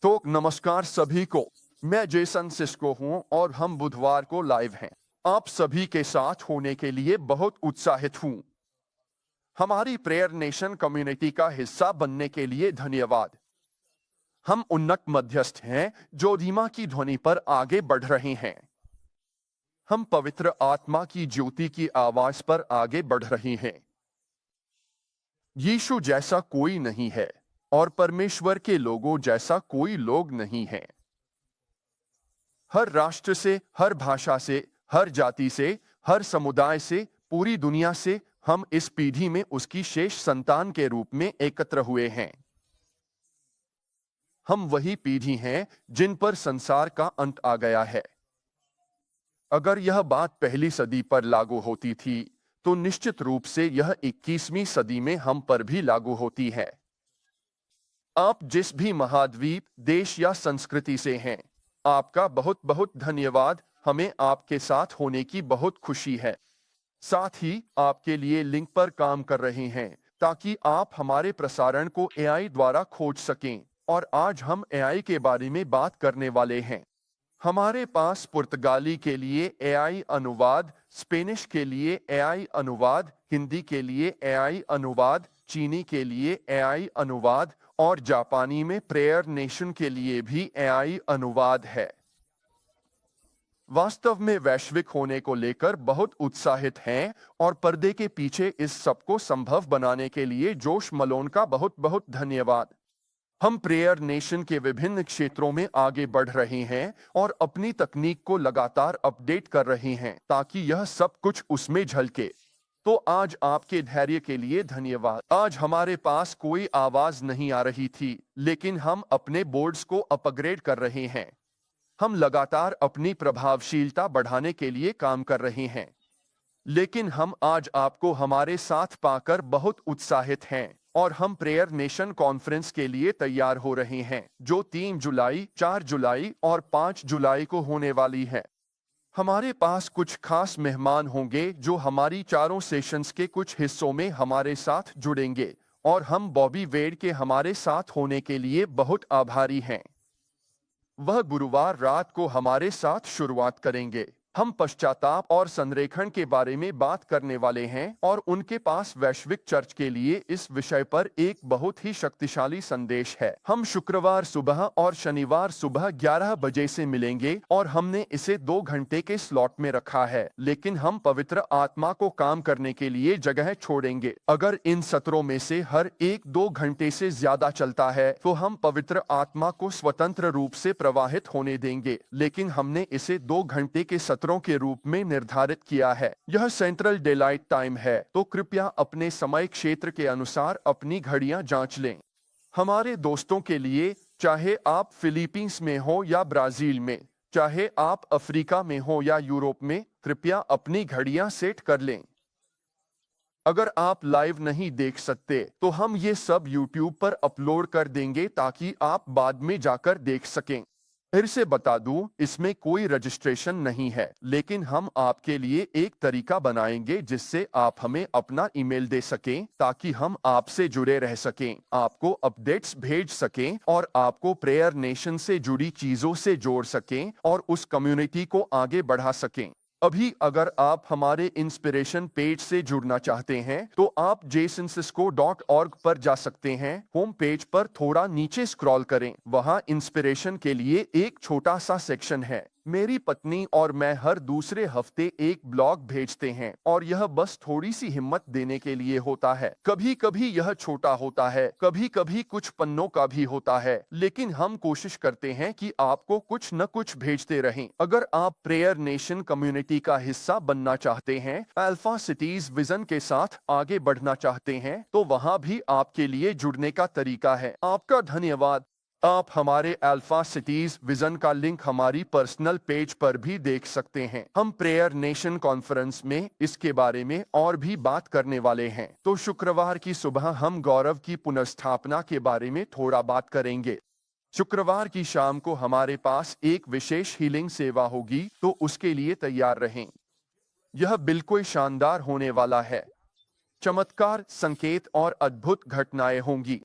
तो नमस्कार सभी को। मैं जेसन सिस्को हूं और हम बुधवार को लाइव हैं। आप सभी के साथ होने के लिए बहुत उत्साहित हूं। हमारी प्रेयर नेशन कम्युनिटी का हिस्सा बनने के लिए धन्यवाद। हम उन्नत मध्यस्थ हैं जो धीमा की ध्वनि पर आगे बढ़ रहे हैं। हम पवित्र आत्मा की ज्योति की आवाज पर आगे बढ़ रहे हैं। यीशु जैसा कोई नहीं है और परमेश्वर के लोगों जैसा कोई लोग नहीं है। हर राष्ट्र से, हर भाषा से, हर जाति से, हर समुदाय से, पूरी दुनिया से हम इस पीढ़ी में उसकी शेष संतान के रूप में एकत्र हुए हैं। हम वही पीढ़ी हैं जिन पर संसार का अंत आ गया है। अगर यह बात पहली सदी पर लागू होती थी, तो निश्चित रूप से यह 21वीं सदी में हम पर भी लागू होती है। आप जिस भी महाद्वीप, देश या संस्कृति से हैं, आपका बहुत बहुत धन्यवाद। हमें आपके साथ होने की बहुत खुशी है। साथ ही आपके लिए लिंक पर काम कर रहे हैं ताकि आप हमारे प्रसारण को एआई द्वारा खोज सकें। और आज हम एआई के बारे में बात करने वाले हैं। हमारे पास पुर्तगाली के लिए एआई अनुवाद, स्पेनिश के लिए एआई अनुवाद, हिंदी के लिए एआई अनुवाद, चीनी के लिए एआई अनुवाद और जापानी में प्रेयर नेशन के लिए भी एआई अनुवाद है। वास्तव में वैश्विक होने को लेकर बहुत उत्साहित हैं और पर्दे के पीछे इस सब को संभव बनाने के लिए जोश मलोन का बहुत बहुत धन्यवाद। हम प्रेयर नेशन के विभिन्न क्षेत्रों में आगे बढ़ रहे हैं और अपनी तकनीक को लगातार अपडेट कर रहे हैं ताकि यह सब कुछ उसमें झलके। तो आज आपके धैर्य के लिए धन्यवाद। आज हमारे पास कोई आवाज नहीं आ रही थी, लेकिन हम अपने बोर्ड्स को अपग्रेड कर रहे हैं। हम लगातार अपनी प्रभावशीलता बढ़ाने के लिए काम कर रहे हैं। लेकिन हम आज आपको हमारे साथ पाकर बहुत उत्साहित हैं और हम प्रेयर नेशन कॉन्फ्रेंस के लिए तैयार हो रहे हैं, जो 3 जुलाई, 4 जुलाई और 5 जुलाई को होने वाली है। हमारे पास कुछ खास मेहमान होंगे जो हमारी चारों सेशंस के कुछ हिस्सों में हमारे साथ जुड़ेंगे और हम बॉबी वेड के हमारे साथ होने के लिए बहुत आभारी हैं। वह गुरुवार रात को हमारे साथ शुरुआत करेंगे। हम पश्चाताप और संरेखण के बारे में बात करने वाले हैं और उनके पास वैश्विक चर्च के लिए इस विषय पर एक बहुत ही शक्तिशाली संदेश है। हम शुक्रवार सुबह और शनिवार सुबह 11 बजे से मिलेंगे और हमने इसे 2 घंटे के स्लॉट में रखा है, लेकिन हम पवित्र आत्मा को काम करने के लिए जगह छोड़ेंगे। अगर इन सत्रों में से हर एक 2 घंटे से ज्यादा चलता है तो हम पवित्र आत्मा को स्वतंत्र रूप से प्रवाहित होने देंगे, लेकिन हमने इसे 2 घंटे के सत्रों के रूप में निर्धारित किया है। यह सेंट्रल डेलाइट टाइम है, तो कृपया अपने समय क्षेत्र के अनुसार अपनी घड़ियां जांच लें। हमारे दोस्तों के लिए, चाहे आप फिलीपींस में हो या ब्राजील में, चाहे आप अफ्रीका में हो या यूरोप में, कृपया अपनी घड़ियां सेट कर लें। अगर आप लाइव नहीं देख सकते तो हम ये सब YouTube पर अपलोड कर देंगे ताकि आप बाद में जाकर देख सकें। फिर से बता दूं, इसमें कोई रजिस्ट्रेशन नहीं है, लेकिन हम आपके लिए एक तरीका बनाएंगे जिससे आप हमें अपना ईमेल दे सकें ताकि हम आपसे जुड़े रह सकें, आपको अपडेट्स भेज सकें और आपको प्रेयर नेशन से जुड़ी चीजों से जोड़ सकें और उस कम्युनिटी को आगे बढ़ा सकें। अभी अगर आप हमारे इंस्पिरेशन पेज से जुड़ना चाहते हैं तो आप jasoncisco.org पर जा सकते हैं। होम पेज पर थोड़ा नीचे स्क्रॉल करें, वहां इंस्पिरेशन के लिए एक छोटा सा सेक्शन है। मेरी पत्नी और मैं हर दूसरे हफ्ते एक ब्लॉग भेजते हैं और यह बस थोड़ी सी हिम्मत देने के लिए होता है। कभी कभी यह छोटा होता है, कभी कभी कुछ पन्नों का भी होता है, लेकिन हम कोशिश करते हैं कि आपको कुछ न कुछ भेजते रहें। अगर आप प्रेयर नेशन कम्युनिटी का हिस्सा बनना चाहते हैं, अल्फा सिटीज विजन के साथ आगे बढ़ना चाहते हैं, तो वहां भी आपके लिए जुड़ने का तरीका है। आपका धन्यवाद। आप हमारे अल्फा सिटीज विजन का लिंक हमारी पर्सनल पेज पर भी देख सकते हैं। हम प्रेयर नेशन कॉन्फ्रेंस में इसके बारे में और भी बात करने वाले हैं। तो शुक्रवार की सुबह हम गौरव की पुनर्स्थापना के बारे में थोड़ा बात करेंगे। शुक्रवार की शाम को हमारे पास एक विशेष हीलिंग सेवा होगी, तो उसके लिए तैयार रहें। यह बिल्कुल शानदार होने वाला है। चमत्कार, संकेत और अद्भुत घटनाएं होंगी।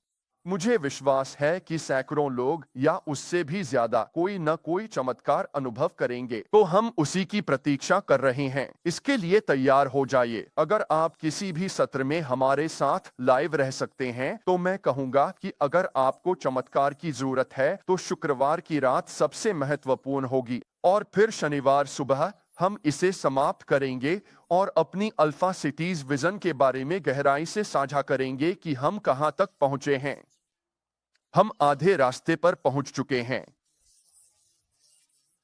मुझे विश्वास है कि सैकड़ों लोग या उससे भी ज्यादा कोई न कोई चमत्कार अनुभव करेंगे, तो हम उसी की प्रतीक्षा कर रहे हैं। इसके लिए तैयार हो जाइए। अगर आप किसी भी सत्र में हमारे साथ लाइव रह सकते हैं, तो मैं कहूंगा कि अगर आपको चमत्कार की जरूरत है तो शुक्रवार की रात सबसे महत्वपूर्ण होगी, और फिर शनिवार सुबह हम इसे समाप्त करेंगे और अपनी अल्फा सिटीज विजन के बारे में गहराई से साझा करेंगे कि हम कहां तक पहुंचे हैं। हम आधे रास्ते पर पहुंच चुके हैं।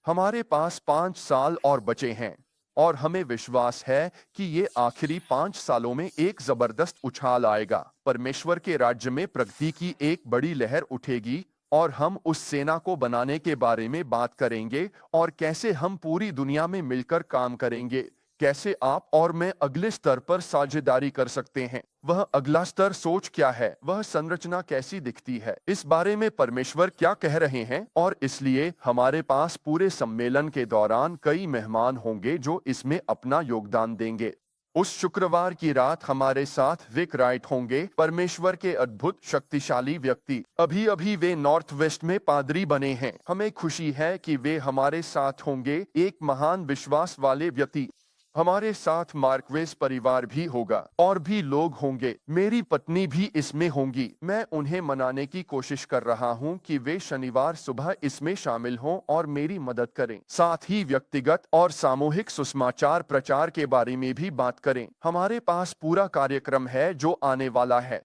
हमारे पास 5 साल और बचे हैं, और हमें विश्वास है कि ये आखिरी 5 सालों में एक जबरदस्त उछाल आएगा। परमेश्वर के राज्य में प्रगति की एक बड़ी लहर उठेगी, और हम उस सेना को बनाने के बारे में बात करेंगे और कैसे हम पूरी दुनिया में मिलकर काम करेंगे, कैसे आप और मैं अगले स्तर पर साझेदारी कर सकते हैं। वह अगला स्तर सोच क्या है, वह संरचना कैसी दिखती है, इस बारे में परमेश्वर क्या कह रहे हैं। और इसलिए हमारे पास पूरे सम्मेलन के दौरान कई मेहमान होंगे जो इसमें अपना योगदान देंगे। उस शुक्रवार की रात हमारे साथ विक राइट होंगे, परमेश्वर के अद्भुत शक्तिशाली व्यक्ति। अभी अभी वे नॉर्थ वेस्ट में पादरी बने हैं। हमें खुशी है कि वे हमारे साथ होंगे। एक महान विश्वास वाले व्यक्ति। हमारे साथ मार्कवेस परिवार भी होगा, और भी लोग होंगे। मेरी पत्नी भी इसमें होंगी। मैं उन्हें मनाने की कोशिश कर रहा हूं कि वे शनिवार सुबह इसमें शामिल हों और मेरी मदद करें। साथ ही व्यक्तिगत और सामूहिक सुसमाचार प्रचार के बारे में भी बात करें। हमारे पास पूरा कार्यक्रम है जो आने वाला है।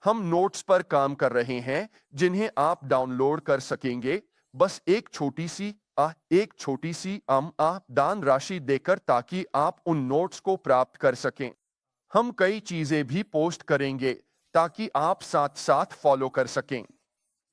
हम नोट्स पर काम कर रहे हैं जिन्हें आप डाउनलोड कर सकेंगे, बस एक छोटी सी दान राशि देकर, ताकि आप उन नोट्स को प्राप्त कर सकें। हम कई चीजें भी पोस्ट करेंगे ताकि आप साथ साथ फॉलो कर सकें।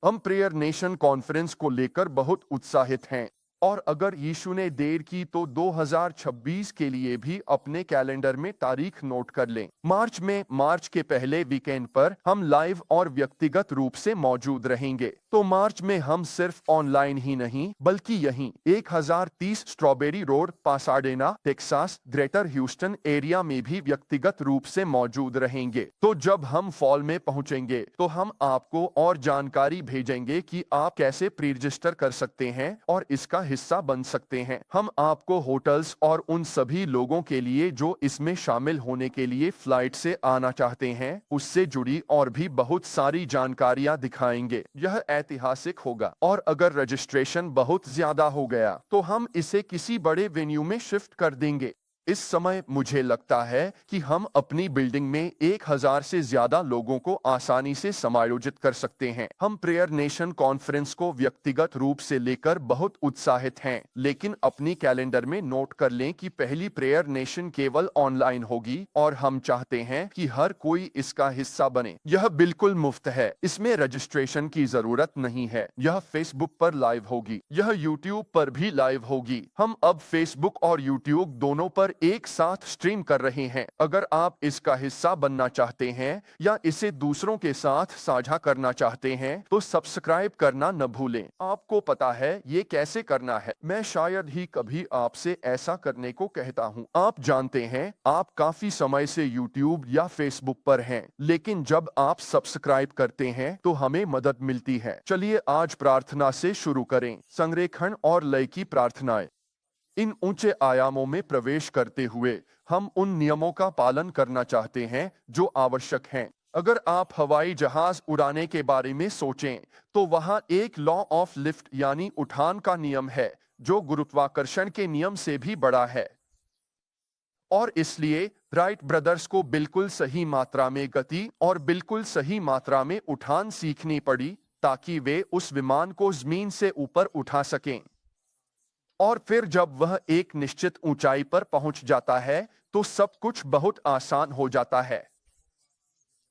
हम प्रेयर नेशन कॉन्फ्रेंस को लेकर बहुत उत्साहित हैं, और अगर यीशु ने देर की तो 2026 के लिए भी अपने कैलेंडर में तारीख नोट कर लें। मार्च के पहले वीकेंड पर हम लाइव और व्यक्तिगत रूप से मौजूद रहेंगे। तो मार्च में हम सिर्फ ऑनलाइन ही नहीं, बल्कि यहीं 1030 strawberry road, Pasadena, Texas, greater Houston area में भी व्यक्तिगत रूप से मौजूद रहेंगे। तो जब हम फॉल में पहुंचेंगे तो हम आपको और जानकारी भेजेंगे कि आप कैसे प्री रजिस्टर कर सकते हैं और इसका हिस्सा बन सकते हैं। हम आपको होटल्स और उन सभी लोगों के लिए जो इसमें शामिल होने के लिए फ्लाइट से आना चाहते हैं, उससे जुड़ी और भी बहुत सारी जानकारियां दिखाएंगे। यह ऐतिहासिक होगा, और अगर रजिस्ट्रेशन बहुत ज्यादा हो गया तो हम इसे किसी बड़े वेन्यू में शिफ्ट कर देंगे। इस समय मुझे लगता है कि हम अपनी बिल्डिंग में 1000 से ज्यादा लोगों को आसानी से समायोजित कर सकते हैं। हम प्रेयर नेशन कॉन्फ्रेंस को व्यक्तिगत रूप से लेकर बहुत उत्साहित हैं, लेकिन अपनी कैलेंडर में नोट कर लें कि पहली प्रेयर नेशन केवल ऑनलाइन होगी, और हम चाहते हैं कि हर कोई इसका हिस्सा बने। यह बिल्कुल मुफ्त है, इसमें रजिस्ट्रेशन की जरूरत नहीं है। यह फेसबुक पर लाइव होगी, यह यूट्यूब पर भी लाइव होगी। हम अब फेसबुक और यूट्यूब दोनों पर एक साथ स्ट्रीम कर रहे हैं। अगर आप इसका हिस्सा बनना चाहते हैं या इसे दूसरों के साथ साझा करना चाहते हैं, तो सब्सक्राइब करना न भूलें। आपको पता है ये कैसे करना है। मैं शायद ही कभी आपसे ऐसा करने को कहता हूँ। आप जानते हैं, आप काफी समय से यूट्यूब या फेसबुक पर हैं, लेकिन जब आप सब्सक्राइब करते हैं तो हमें मदद मिलती है। चलिए आज प्रार्थना से शुरू करें। संरेखण और लय की प्रार्थनाएं। इन ऊंचे आयामों में प्रवेश करते हुए हम उन नियमों का पालन करना चाहते हैं जो आवश्यक हैं। अगर आप हवाई जहाज उड़ाने के बारे में सोचें, तो वहां एक लॉ ऑफ लिफ्ट यानी उठान का नियम है, जो गुरुत्वाकर्षण के नियम से भी बड़ा है। और इसलिए राइट ब्रदर्स को बिल्कुल सही मात्रा में गति और बिल्कुल सही मात्रा में उठान सीखनी पड़ी, ताकि वे उस विमान को जमीन से ऊपर उठा सकें। और फिर जब वह एक निश्चित ऊंचाई पर पहुंच जाता है, तो सब कुछ बहुत आसान हो जाता है।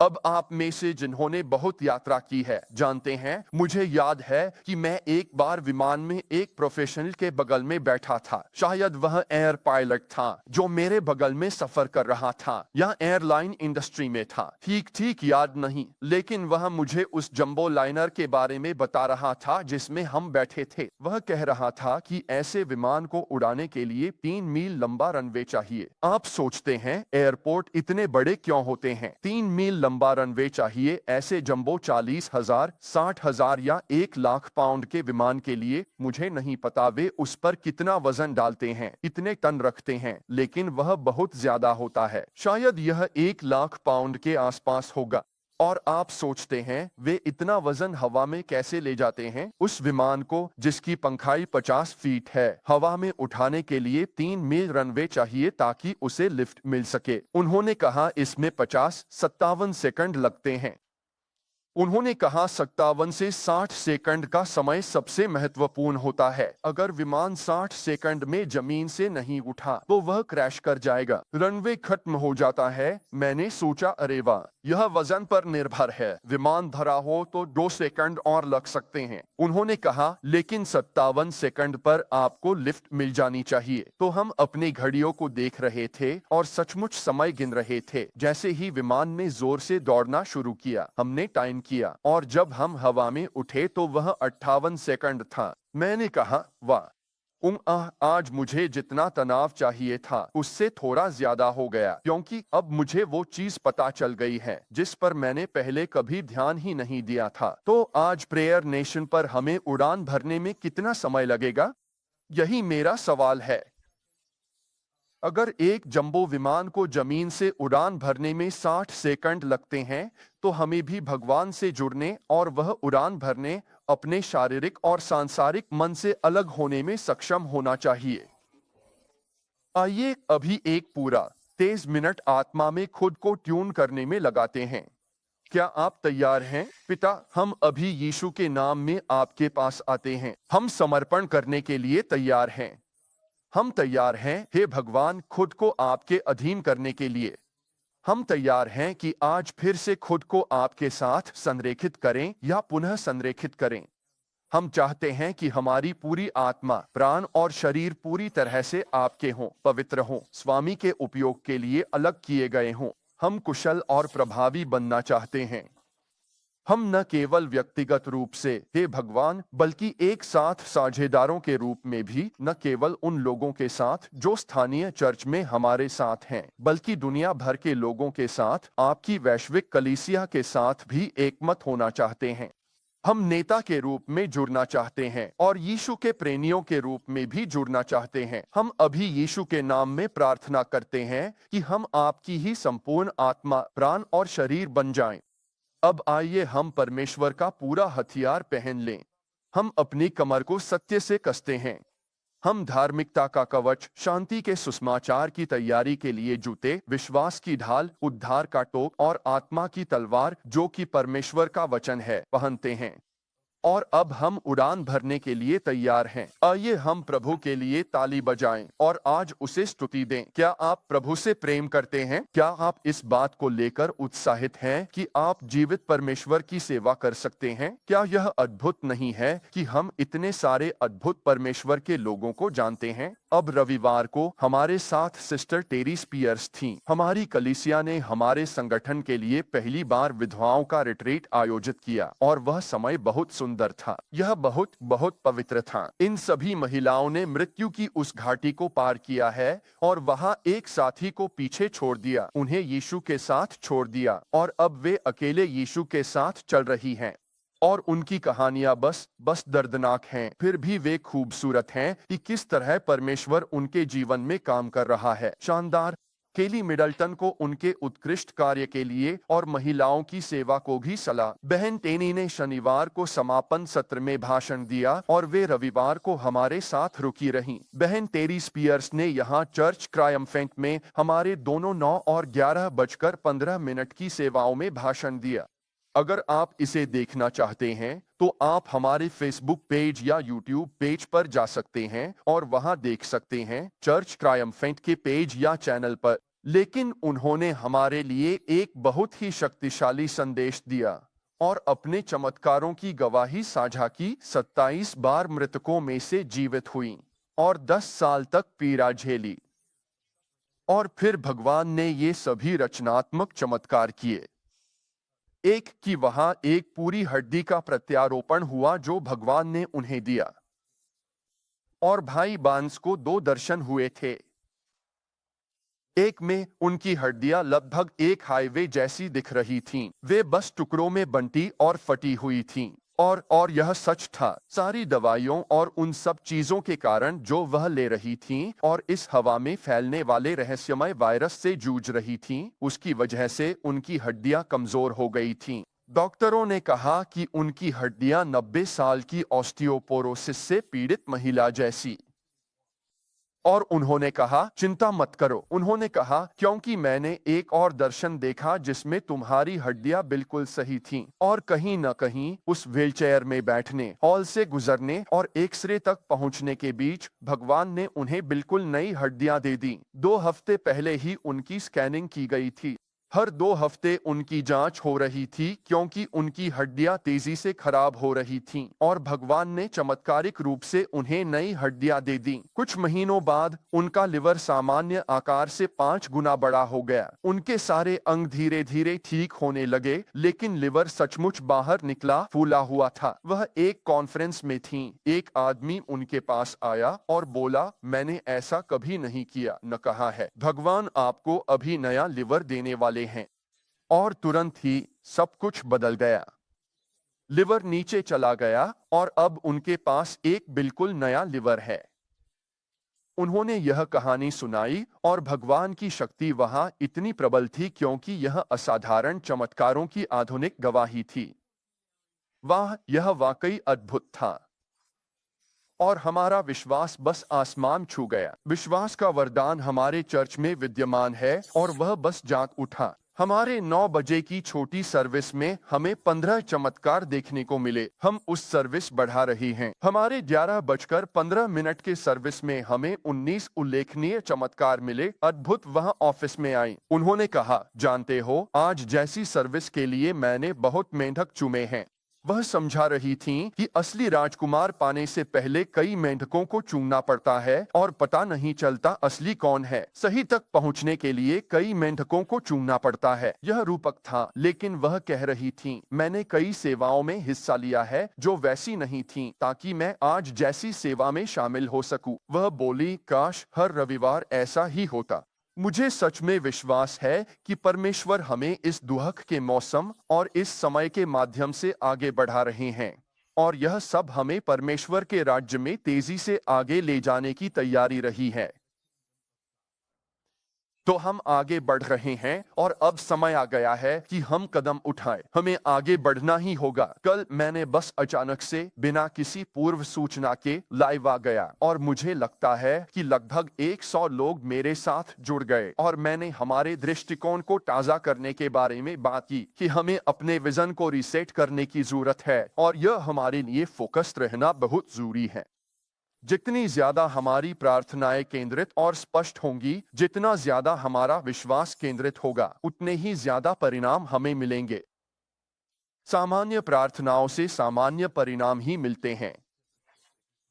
अब आप में से जिन्होंने बहुत यात्रा की है जानते हैं, मुझे याद है कि मैं एक बार विमान में एक प्रोफेशनल के बगल में बैठा था। शायद वह एयर पायलट था जो मेरे बगल में सफर कर रहा था, या एयरलाइन इंडस्ट्री में था। ठीक याद नहीं, लेकिन वह मुझे उस जंबो लाइनर के बारे में बता रहा था जिसमें हम बैठे थे। वह कह रहा था कि ऐसे विमान को उड़ाने के लिए 3 मील लंबा रनवे चाहिए। आप सोचते हैं एयरपोर्ट इतने बड़े क्यों होते हैं? 3 मील लंबा रनवे चाहिए। ऐसे जंबो 40,000, 60,000 या 1 लाख पाउंड के विमान के लिए मुझे नहीं पता वे उस पर कितना वजन डालते हैं, इतने टन रखते हैं, लेकिन वह बहुत ज्यादा होता है। शायद यह 1 लाख पाउंड के आसपास होगा। और आप सोचते हैं वे इतना वजन हवा में कैसे ले जाते हैं? उस विमान को, जिसकी पंखाई 50 फीट है, हवा में उठाने के लिए 3 मील रनवे चाहिए ताकि उसे लिफ्ट मिल सके। उन्होंने कहा इसमें 50-57 सेकंड लगते हैं। उन्होंने कहा 57 से 60 सेकंड का समय सबसे महत्वपूर्ण होता है। अगर विमान 60 सेकंड में जमीन से नहीं उठा तो वह क्रैश कर जाएगा। रनवे खत्म हो जाता है। मैंने सोचा अरे वाह, यह वजन पर निर्भर है। विमान धरा हो तो 2 सेकंड और लग सकते हैं। उन्होंने कहा लेकिन 57 सेकंड पर आपको लिफ्ट मिल जानी चाहिए। तो हम अपनी घड़ियों को देख रहे थे और सचमुच समय गिन रहे थे। जैसे ही विमान ने जोर से दौड़ना शुरू किया, हमने टाइम किया और जब हम हवा में उठे तो वह 58 सेकंड था। मैंने कहा वाह, आज मुझे जितना तनाव चाहिए था उससे थोड़ा ज्यादा हो गया, क्योंकि अब मुझे वो चीज पता चल गई है जिस पर मैंने पहले कभी ध्यान ही नहीं दिया था। तो आज प्रेयर नेशन पर हमें उड़ान भरने में कितना समय लगेगा? यही मेरा सवाल है। अगर एक जंबो विमान को जमीन से उड़ान भरने में 60 सेकंड लगते हैं, तो हमें भी भगवान से जुड़ने और वह उड़ान भरने अपने शारीरिक और सांसारिक मन से अलग होने में सक्षम होना चाहिए। आइए अभी एक पूरा 23 मिनट आत्मा में खुद को ट्यून करने में लगाते हैं। क्या आप तैयार हैं? पिता, हम अभी यीशु के नाम में आपके पास आते हैं। हम समर्पण करने के लिए तैयार हैं। हम तैयार हैं, हे भगवान, खुद को आपके अधीन करने के लिए। हम तैयार हैं कि आज फिर से खुद को आपके साथ संरेखित करें या पुनः संरेखित करें। हम चाहते हैं कि हमारी पूरी आत्मा, प्राण और शरीर पूरी तरह से आपके हों, पवित्र हों, स्वामी के उपयोग के लिए अलग किए गए हों। हम कुशल और प्रभावी बनना चाहते हैं। हम न केवल व्यक्तिगत रूप से, हे भगवान, बल्कि एक साथ साझेदारों के रूप में भी, न केवल उन लोगों के साथ जो स्थानीय चर्च में हमारे साथ हैं, बल्कि दुनिया भर के लोगों के साथ, आपकी वैश्विक कलीसिया के साथ भी एकमत होना चाहते हैं। हम नेता के रूप में जुड़ना चाहते हैं और यीशु के प्रेमियों के रूप में भी जुड़ना चाहते हैं। हम अभी यीशु के नाम में प्रार्थना करते हैं कि हम आपकी ही संपूर्ण आत्मा, प्राण और शरीर बन जाएं। अब आइए हम परमेश्वर का पूरा हथियार पहन लें। हम अपनी कमर को सत्य से कसते हैं। हम धार्मिकता का कवच, शांति के सुसमाचार की तैयारी के लिए जूते, विश्वास की ढाल, उद्धार का टोक और आत्मा की तलवार, जो कि परमेश्वर का वचन है, पहनते हैं। और अब हम उड़ान भरने के लिए तैयार हैं। आइए हम प्रभु के लिए ताली बजाएं और आज उसे स्तुति दें। क्या आप प्रभु से प्रेम करते हैं? क्या आप इस बात को लेकर उत्साहित हैं कि आप जीवित परमेश्वर की सेवा कर सकते हैं? क्या यह अद्भुत नहीं है कि हम इतने सारे अद्भुत परमेश्वर के लोगों को जानते हैं? अब रविवार को हमारे साथ सिस्टर टेरी स्पियर्स थीं। हमारी कलीसिया ने हमारे संगठन के लिए पहली बार विधवाओं का रिट्रीट आयोजित किया और वह समय बहुत सुंदर था। यह बहुत बहुत पवित्र था। इन सभी महिलाओं ने मृत्यु की उस घाटी को पार किया है और वहां एक साथी को पीछे छोड़ दिया, उन्हें यीशु के साथ छोड़ दिया और अब वे अकेले यीशु के साथ चल रही हैं। और उनकी कहानियां बस दर्दनाक हैं, फिर भी वे खूबसूरत हैं कि किस तरह परमेश्वर उनके जीवन में काम कर रहा है। शानदार। केली मिडल्टन को उनके उत्कृष्ट कार्य के लिए और महिलाओं की सेवा को भी सलाह। बहन टेनी ने शनिवार को समापन सत्र में भाषण दिया और वे रविवार को हमारे साथ रुकी रहीं। बहन टेरी स्पियर्स ने यहाँ चर्च ट्रायम्फेंट में हमारे दोनों 9 और 11:15 की सेवाओं में भाषण दिया। अगर आप इसे देखना चाहते हैं तो आप हमारे फेसबुक पेज या यूट्यूब पेज पर जा सकते हैं और वहां देख सकते हैं, चर्च ट्रायम्फेंट के पेज या चैनल पर। लेकिन उन्होंने हमारे लिए एक बहुत ही शक्तिशाली संदेश दिया और अपने चमत्कारों की गवाही साझा की। 27 बार मृतकों में से जीवित हुई और 10 साल तक पीड़ा झेली। और फिर भगवान ने ये सभी रचनात्मक चमत्कार किए। एक कि वहां एक पूरी हड्डी का प्रत्यारोपण हुआ जो भगवान ने उन्हें दिया। और भाई बांस को 2 दर्शन हुए थे। एक में उनकी हड्डियां लगभग एक हाईवे जैसी दिख रही थीं। वे बस टुकड़ों में बंटी और फटी हुई थीं। और यह सच था, सारी दवाइयों और उन सब चीजों के कारण जो वह ले रही थीं और इस हवा में फैलने वाले रहस्यमय वायरस से जूझ रही थीं, उसकी वजह से उनकी हड्डियां कमजोर हो गई थीं। डॉक्टरों ने कहा कि उनकी हड्डियां 90 साल की ऑस्टियोपोरोसिस से पीड़ित महिला जैसी। और उन्होंने कहा, चिंता मत करो। उन्होंने कहा, क्योंकि मैंने एक और दर्शन देखा जिसमें तुम्हारी हड्डियां बिल्कुल सही थीं और कहीं न कहीं उस व्हीलचेयर में बैठने, हॉल से गुजरने और एक्सरे तक पहुंचने के बीच भगवान ने उन्हें बिल्कुल नई हड्डियां दे दी। 2 हफ्ते पहले ही उनकी स्कैनिंग की गई थी। हर 2 हफ्ते उनकी जांच हो रही थी क्योंकि उनकी हड्डियां तेजी से खराब हो रही थीं और भगवान ने चमत्कारिक रूप से उन्हें नई हड्डियां दे दी। कुछ महीनों बाद उनका लिवर सामान्य आकार से 5 गुना बड़ा हो गया। उनके सारे अंग धीरे धीरे ठीक होने लगे, लेकिन लिवर सचमुच बाहर निकला, फूला हुआ था। वह एक कॉन्फ्रेंस में थीं। एक आदमी उनके पास आया और बोला, मैंने ऐसा कभी नहीं किया, न कहा है। भगवान आपको अभी नया लिवर देने वाले हैं। और तुरंत ही सब कुछ बदल गया। लिवर नीचे चला गया और अब उनके पास एक बिल्कुल नया लिवर है। उन्होंने यह कहानी सुनाई और भगवान की शक्ति वहां इतनी प्रबल थी क्योंकि यह असाधारण चमत्कारों की आधुनिक गवाही थी। वाह, यह वाकई अद्भुत था। और हमारा विश्वास बस आसमान छू गया। विश्वास का वरदान हमारे चर्च में विद्यमान है और वह बस जाग उठा। हमारे 9 बजे की छोटी सर्विस में हमें 15 चमत्कार देखने को मिले। हम उस सर्विस बढ़ा रही हैं। हमारे 11:15 के सर्विस में हमें 19 उल्लेखनीय चमत्कार मिले। अद्भुत वहां ऑफिस में आई। उन्होंने कहा, जानते हो, आज जैसी सर्विस के लिए मैंने बहुत मेंढक चुमे हैं। वह समझा रही थीं कि असली राजकुमार पाने से पहले कई मेंढकों को चूमना पड़ता है और पता नहीं चलता असली कौन है। सही तक पहुंचने के लिए कई मेंढकों को चूमना पड़ता है। यह रूपक था, लेकिन वह कह रही थीं, मैंने कई सेवाओं में हिस्सा लिया है जो वैसी नहीं थीं, ताकि मैं आज जैसी सेवा में शामिल हो सकूं। वह बोली, काश हर रविवार ऐसा ही होता। मुझे सच में विश्वास है कि परमेश्वर हमें इस दुहक के मौसम और इस समय के माध्यम से आगे बढ़ा रहे हैं और यह सब हमें परमेश्वर के राज्य में तेजी से आगे ले जाने की तैयारी रही है। तो हम आगे बढ़ रहे हैं और अब समय आ गया है कि हम कदम उठाएं। हमें आगे बढ़ना ही होगा। कल मैंने बस अचानक से बिना किसी पूर्व सूचना के लाइव आ गया और मुझे लगता है कि लगभग 100 लोग मेरे साथ जुड़ गए और मैंने हमारे दृष्टिकोण को ताजा करने के बारे में बात की कि हमें अपने विजन को रीसेट करने की जरूरत है और यह हमारे लिए फोकस्ड रहना बहुत जरूरी है। जितनी ज्यादा हमारी प्रार्थनाएं केंद्रित और स्पष्ट होंगी, जितना ज्यादा हमारा विश्वास केंद्रित होगा, उतने ही ज्यादा परिणाम हमें मिलेंगे। सामान्य प्रार्थनाओं से सामान्य परिणाम ही मिलते हैं।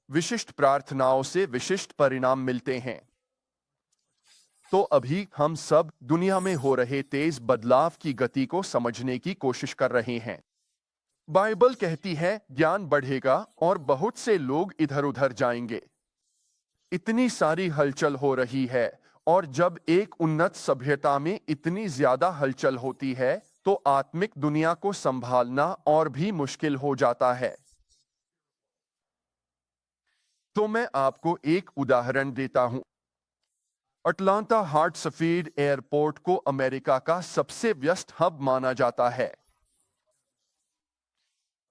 विशिष्ट प्रार्थनाओं से विशिष्ट परिणाम मिलते हैं। तो अभी हम सब दुनिया में हो रहे तेज बदलाव की गति को समझने की कोशिश कर रहे हैं। बाइबल कहती है, ज्ञान बढ़ेगा और बहुत से लोग इधर उधर जाएंगे। इतनी सारी हलचल हो रही है और जब एक उन्नत सभ्यता में इतनी ज्यादा हलचल होती है तो आत्मिक दुनिया को संभालना और भी मुश्किल हो जाता है। तो मैं आपको एक उदाहरण देता हूं। अटलांटा हार्ट्सफील्ड एयरपोर्ट को अमेरिका का सबसे व्यस्त हब माना जाता है।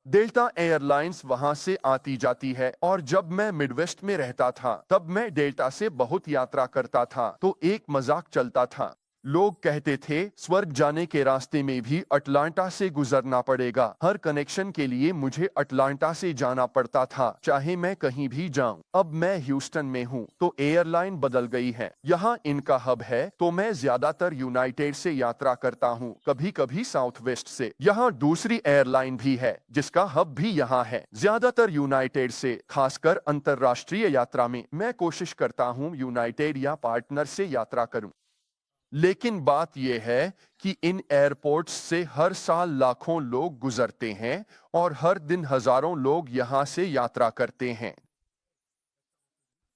डेल्टा एयरलाइंस वहां से आती जाती है और जब मैं मिडवेस्ट में रहता था तब मैं डेल्टा से बहुत यात्रा करता था। तो एक मजाक चलता था। लोग कहते थे, स्वर्ग जाने के रास्ते में भी अटलांटा से गुजरना पड़ेगा। हर कनेक्शन के लिए मुझे अटलांटा से जाना पड़ता था, चाहे मैं कहीं भी जाऊं। अब मैं ह्यूस्टन में हूं तो एयरलाइन बदल गई है। यहाँ इनका हब है तो मैं ज्यादातर यूनाइटेड से यात्रा करता हूँ, कभी कभी साउथ वेस्ट से। यहाँ दूसरी एयरलाइन भी है जिसका हब भी यहाँ है। ज्यादातर यूनाइटेड से, खासकर अंतरराष्ट्रीय यात्रा में मैं कोशिश करता हूँ यूनाइटेड या पार्टनर से यात्रा करूं। लेकिन बात यह है कि इन एयरपोर्ट्स से हर साल लाखों लोग गुजरते हैं और हर दिन हजारों लोग यहां से यात्रा करते हैं।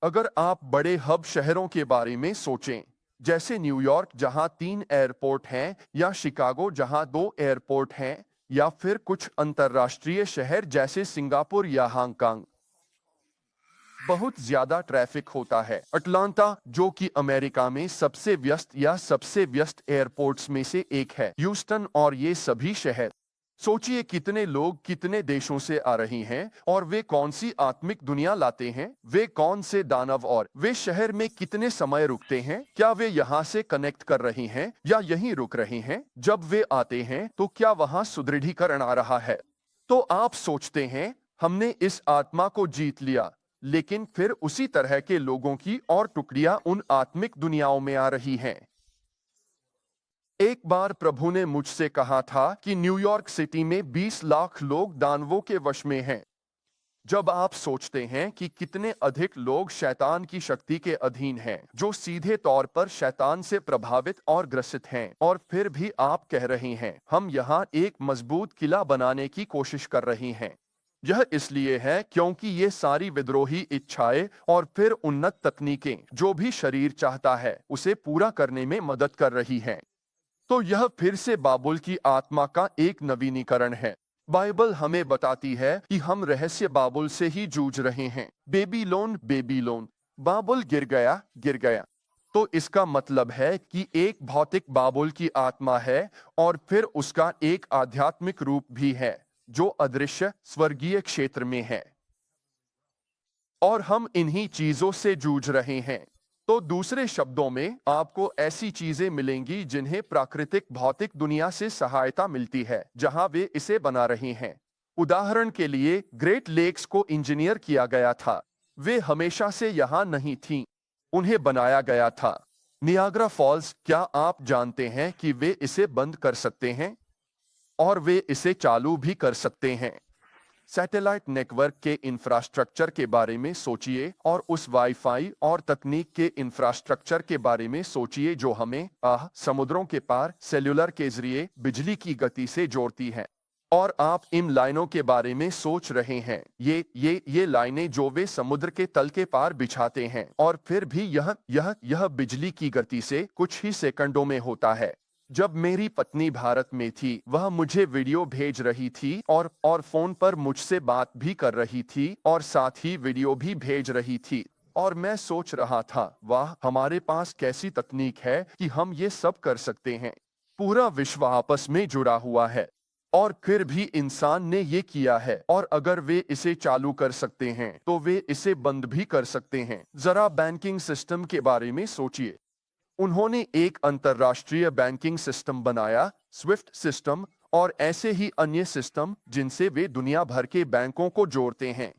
अगर आप बड़े हब शहरों के बारे में सोचें, जैसे न्यूयॉर्क जहां 3 एयरपोर्ट हैं, या शिकागो जहां 2 एयरपोर्ट हैं, या फिर कुछ अंतर्राष्ट्रीय शहर जैसे सिंगापुर या हांगकांग। बहुत ज्यादा ट्रैफिक होता है। अटलांटा, जो कि अमेरिका में सबसे व्यस्त या सबसे व्यस्त एयरपोर्ट्स में से एक है, ह्यूस्टन और ये सभी शहर। सोचिए कितने लोग कितने देशों से आ रही हैं और वे कौन सी आत्मिक दुनिया लाते हैं, वे कौन से दानव, और वे शहर में कितने समय रुकते हैं। क्या वे यहाँ से कनेक्ट कर रही हैं या यहीं रुक रहे हैं? जब वे आते हैं तो क्या वहाँ सुदृढ़ीकरण आ रहा है? तो आप सोचते हैं हमने इस आत्मा को जीत लिया, लेकिन फिर उसी तरह के लोगों की और टुकड़ियां उन आत्मिक दुनियाओं में आ रही हैं। एक बार प्रभु ने मुझसे कहा था कि न्यूयॉर्क सिटी में 20 लाख लोग दानवों के वश में हैं। जब आप सोचते हैं कि कितने अधिक लोग शैतान की शक्ति के अधीन हैं, जो सीधे तौर पर शैतान से प्रभावित और ग्रसित हैं, और फिर भी आप कह रहे हैं हम यहाँ एक मजबूत किला बनाने की कोशिश कर रहे हैं। यह इसलिए है क्योंकि ये सारी विद्रोही इच्छाएं और फिर उन्नत तकनीकें जो भी शरीर चाहता है उसे पूरा करने में मदद कर रही हैं। तो यह फिर से बाबुल की आत्मा का एक नवीनीकरण है। बाइबल हमें बताती है कि हम रहस्य बाबुल से ही जूझ रहे हैं। बेबीलोन, बेबीलोन, बाबुल गिर गया, गिर गया। तो इसका मतलब है कि एक भौतिक बाबुल की आत्मा है और फिर उसका एक आध्यात्मिक रूप भी है जो अदृश्य स्वर्गीय क्षेत्र में है, और हम इन्हीं चीजों से जूझ रहे हैं। तो दूसरे शब्दों में आपको ऐसी चीजें मिलेंगी जिन्हें प्राकृतिक भौतिक दुनिया से सहायता मिलती है जहां वे इसे बना रहे हैं। उदाहरण के लिए ग्रेट लेक्स को इंजीनियर किया गया था। वे हमेशा से यहां नहीं थीं, उन्हें बनाया गया था। नियाग्रा फॉल्स, क्या आप जानते हैं कि वे इसे बंद कर सकते हैं और वे इसे चालू भी कर सकते हैं? सैटेलाइट नेटवर्क के इंफ्रास्ट्रक्चर के बारे में सोचिए और उस वाईफाई और तकनीक के इंफ्रास्ट्रक्चर के बारे में सोचिए जो हमें समुद्रों के पार सेल्युलर के जरिए बिजली की गति से जोड़ती है। और आप इन लाइनों के बारे में सोच रहे हैं, ये लाइनें जो वे समुद्र के तल के पार बिछाते हैं, और फिर भी यह बिजली की गति से कुछ ही सेकंडों में होता है। जब मेरी पत्नी भारत में थी, वह मुझे वीडियो भेज रही थी और फोन पर मुझसे बात भी कर रही थी और साथ ही वीडियो भी भेज रही थी। और मैं सोच रहा था, वाह, हमारे पास कैसी तकनीक है कि हम ये सब कर सकते हैं। पूरा विश्व आपस में जुड़ा हुआ है और फिर भी इंसान ने ये किया है, और अगर वे इसे चालू कर सकते हैं तो वे इसे बंद भी कर सकते हैं। जरा बैंकिंग सिस्टम के बारे में सोचिए। उन्होंने एक अंतर्राष्ट्रीय बैंकिंग सिस्टम बनाया, स्विफ्ट सिस्टम, और ऐसे ही अन्य सिस्टम जिनसे वे दुनिया भर के बैंकों को जोड़ते हैं।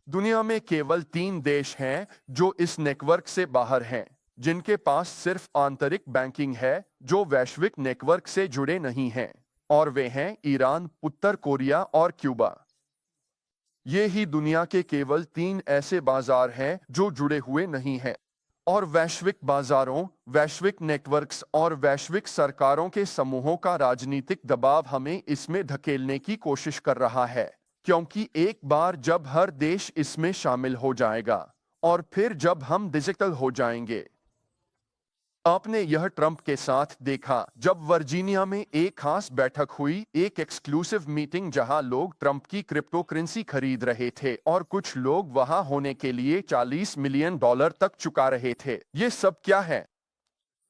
दुनिया में केवल 3 देश हैं जो इस नेटवर्क से बाहर हैं, जिनके पास सिर्फ आंतरिक बैंकिंग है, जो वैश्विक नेटवर्क से जुड़े नहीं हैं, और वे हैं ईरान, उत्तर कोरिया और क्यूबा। ये ही दुनिया के केवल 3 ऐसे बाजार हैं जो जुड़े हुए नहीं हैं। और वैश्विक बाजारों, वैश्विक नेटवर्क्स और वैश्विक सरकारों के समूहों का राजनीतिक दबाव हमें इसमें धकेलने की कोशिश कर रहा है, क्योंकि एक बार जब हर देश इसमें शामिल हो जाएगा और फिर जब हम डिजिटल हो जाएंगे। आपने यह ट्रंप के साथ देखा जब वर्जीनिया में एक खास बैठक हुई, एक एक्सक्लूसिव मीटिंग जहां लोग ट्रंप की क्रिप्टो करेंसी खरीद रहे थे और कुछ लोग वहां होने के लिए $40 मिलियन तक चुका रहे थे। ये सब क्या है?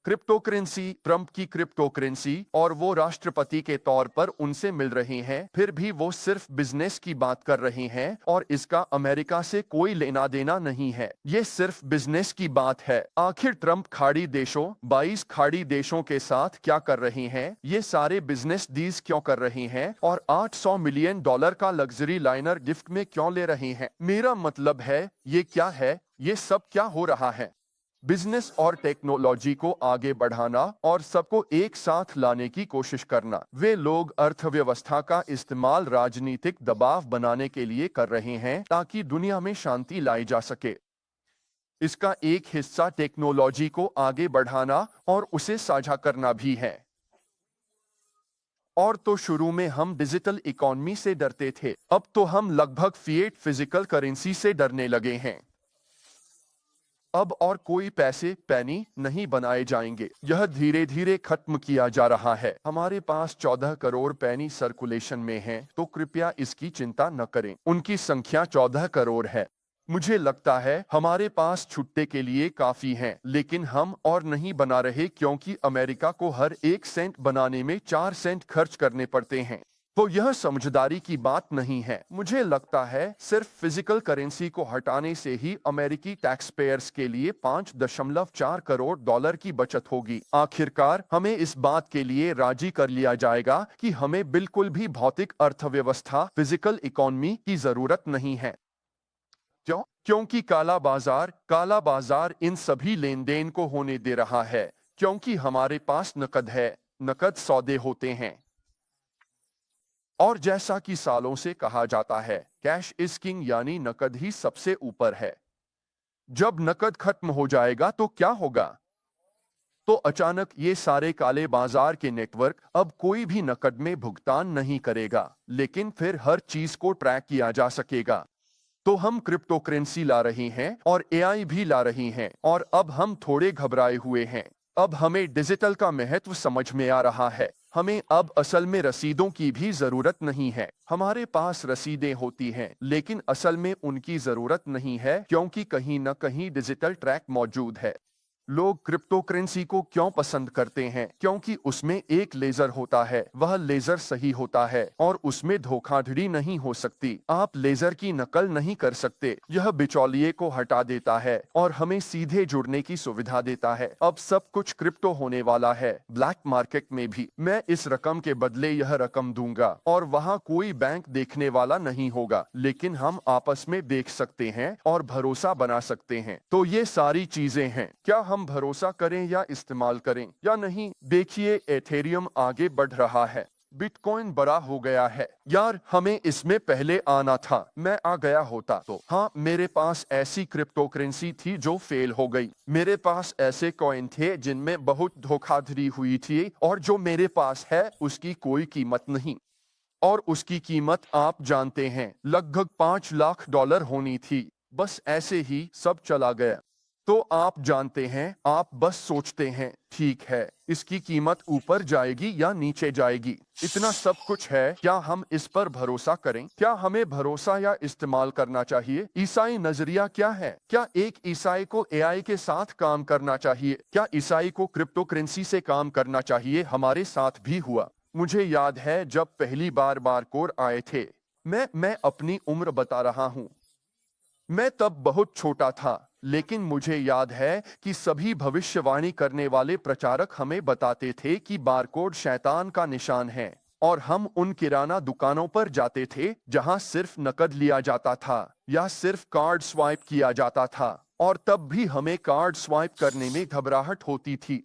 क्रिप्टो करेंसी, ट्रंप की क्रिप्टो करेंसी, और वो राष्ट्रपति के तौर पर उनसे मिल रहे हैं, फिर भी वो सिर्फ बिजनेस की बात कर रहे हैं और इसका अमेरिका से कोई लेना देना नहीं है। ये सिर्फ बिजनेस की बात है। आखिर ट्रंप खाड़ी देशों, 22 खाड़ी देशों के साथ क्या कर रहे हैं? ये सारे बिजनेस डील्स क्यों कर रहे हैं और $800 मिलियन का लग्जरी लाइनर गिफ्ट में क्यों ले रहे हैं? मेरा मतलब है, ये क्या है? ये सब क्या हो रहा है? बिजनेस और टेक्नोलॉजी को आगे बढ़ाना और सबको एक साथ लाने की कोशिश करना। वे लोग अर्थव्यवस्था का इस्तेमाल राजनीतिक दबाव बनाने के लिए कर रहे हैं ताकि दुनिया में शांति लाई जा सके। इसका एक हिस्सा टेक्नोलॉजी को आगे बढ़ाना और उसे साझा करना भी है। और तो शुरू में हम डिजिटल इकोनॉमी से डरते थे, अब तो हम लगभग फिएट फिजिकल करेंसी से डरने लगे हैं। अब और कोई पैसे पैनी नहीं बनाए जाएंगे। यह धीरे धीरे खत्म किया जा रहा है। हमारे पास 14 करोड़ पैनी सर्कुलेशन में हैं, तो कृपया इसकी चिंता न करें। उनकी संख्या 14 करोड़ है। मुझे लगता है हमारे पास छुट्टे के लिए काफी हैं, लेकिन हम और नहीं बना रहे क्योंकि अमेरिका को हर 1 सेंट बनाने में 4 सेंट खर्च करने पड़ते हैं। तो यह समझदारी की बात नहीं है। मुझे लगता है सिर्फ फिजिकल करेंसी को हटाने से ही अमेरिकी टैक्स पेयर्स के लिए 5.4 करोड़ डॉलर की बचत होगी। आखिरकार हमें इस बात के लिए राजी कर लिया जाएगा कि हमें बिल्कुल भी भौतिक अर्थव्यवस्था, फिजिकल इकोनॉमी की जरूरत नहीं है। क्यों? क्योंकि काला बाजार इन सभी लेन देन को होने दे रहा है, क्योंकि हमारे पास नकद है, नकद सौदे होते हैं। और जैसा कि सालों से कहा जाता है, कैश इज किंग, यानी नकद ही सबसे ऊपर है। जब नकद खत्म हो जाएगा तो क्या होगा? तो अचानक ये सारे काले बाजार के नेटवर्क अब कोई भी नकद में भुगतान नहीं करेगा, लेकिन फिर हर चीज को ट्रैक किया जा सकेगा। तो हम क्रिप्टो करेंसी ला रही हैं और एआई भी ला रही हैं, और अब हम थोड़े घबराए हुए हैं। अब हमें डिजिटल का महत्व समझ में आ रहा है। हमें अब असल में रसीदों की भी जरूरत नहीं है। हमारे पास रसीदें होती हैं, लेकिन असल में उनकी जरूरत नहीं है, क्योंकि कहीं न कहीं डिजिटल ट्रैक मौजूद है। लोग क्रिप्टो करेंसी को क्यों पसंद करते हैं? क्योंकि उसमें एक लेजर होता है, वह लेजर सही होता है और उसमें धोखाधड़ी नहीं हो सकती। आप लेजर की नकल नहीं कर सकते। यह बिचौलिए को हटा देता है और हमें सीधे जुड़ने की सुविधा देता है। अब सब कुछ क्रिप्टो होने वाला है, ब्लैक मार्केट में भी। मैं इस रकम के बदले यह रकम दूंगा और वहाँ कोई बैंक देखने वाला नहीं होगा, लेकिन हम आपस में देख सकते हैं और भरोसा बना सकते हैं। तो ये सारी चीजें हैं। क्या हम भरोसा करें या इस्तेमाल करें या नहीं? देखिए, एथेरियम आगे बढ़ रहा है, बिटकॉइन बड़ा हो गया है। यार, हमें इसमें पहले आना था। मैं आ गया होता तो। हाँ, मेरे पास ऐसी क्रिप्टो करेंसी थी जो फेल हो गई। मेरे पास ऐसे कॉइन थे जिनमें बहुत धोखाधड़ी हुई थी, और जो मेरे पास है उसकी कोई कीमत नहीं। और उसकी कीमत आप जानते हैं, लगभग $5 लाख होनी थी। बस ऐसे ही सब चला गया। तो आप जानते हैं, आप बस सोचते हैं, ठीक है, इसकी कीमत ऊपर जाएगी या नीचे जाएगी। इतना सब कुछ है, क्या हम इस पर भरोसा करें? क्या हमें भरोसा या इस्तेमाल करना चाहिए? ईसाई नजरिया क्या है? क्या एक ईसाई को एआई के साथ काम करना चाहिए? क्या ईसाई को क्रिप्टो करेंसी से काम करना चाहिए? हमारे साथ भी हुआ। मुझे याद है जब पहली बार बारकोड आए थे। मैं अपनी उम्र बता रहा हूँ। मैं तब बहुत छोटा था, लेकिन मुझे याद है कि सभी भविष्यवाणी करने वाले प्रचारक हमें बताते थे कि बारकोड शैतान का निशान है, और हम उन किराना दुकानों पर जाते थे जहां सिर्फ नकद लिया जाता था या सिर्फ कार्ड स्वाइप किया जाता था, और तब भी हमें कार्ड स्वाइप करने में घबराहट होती थी।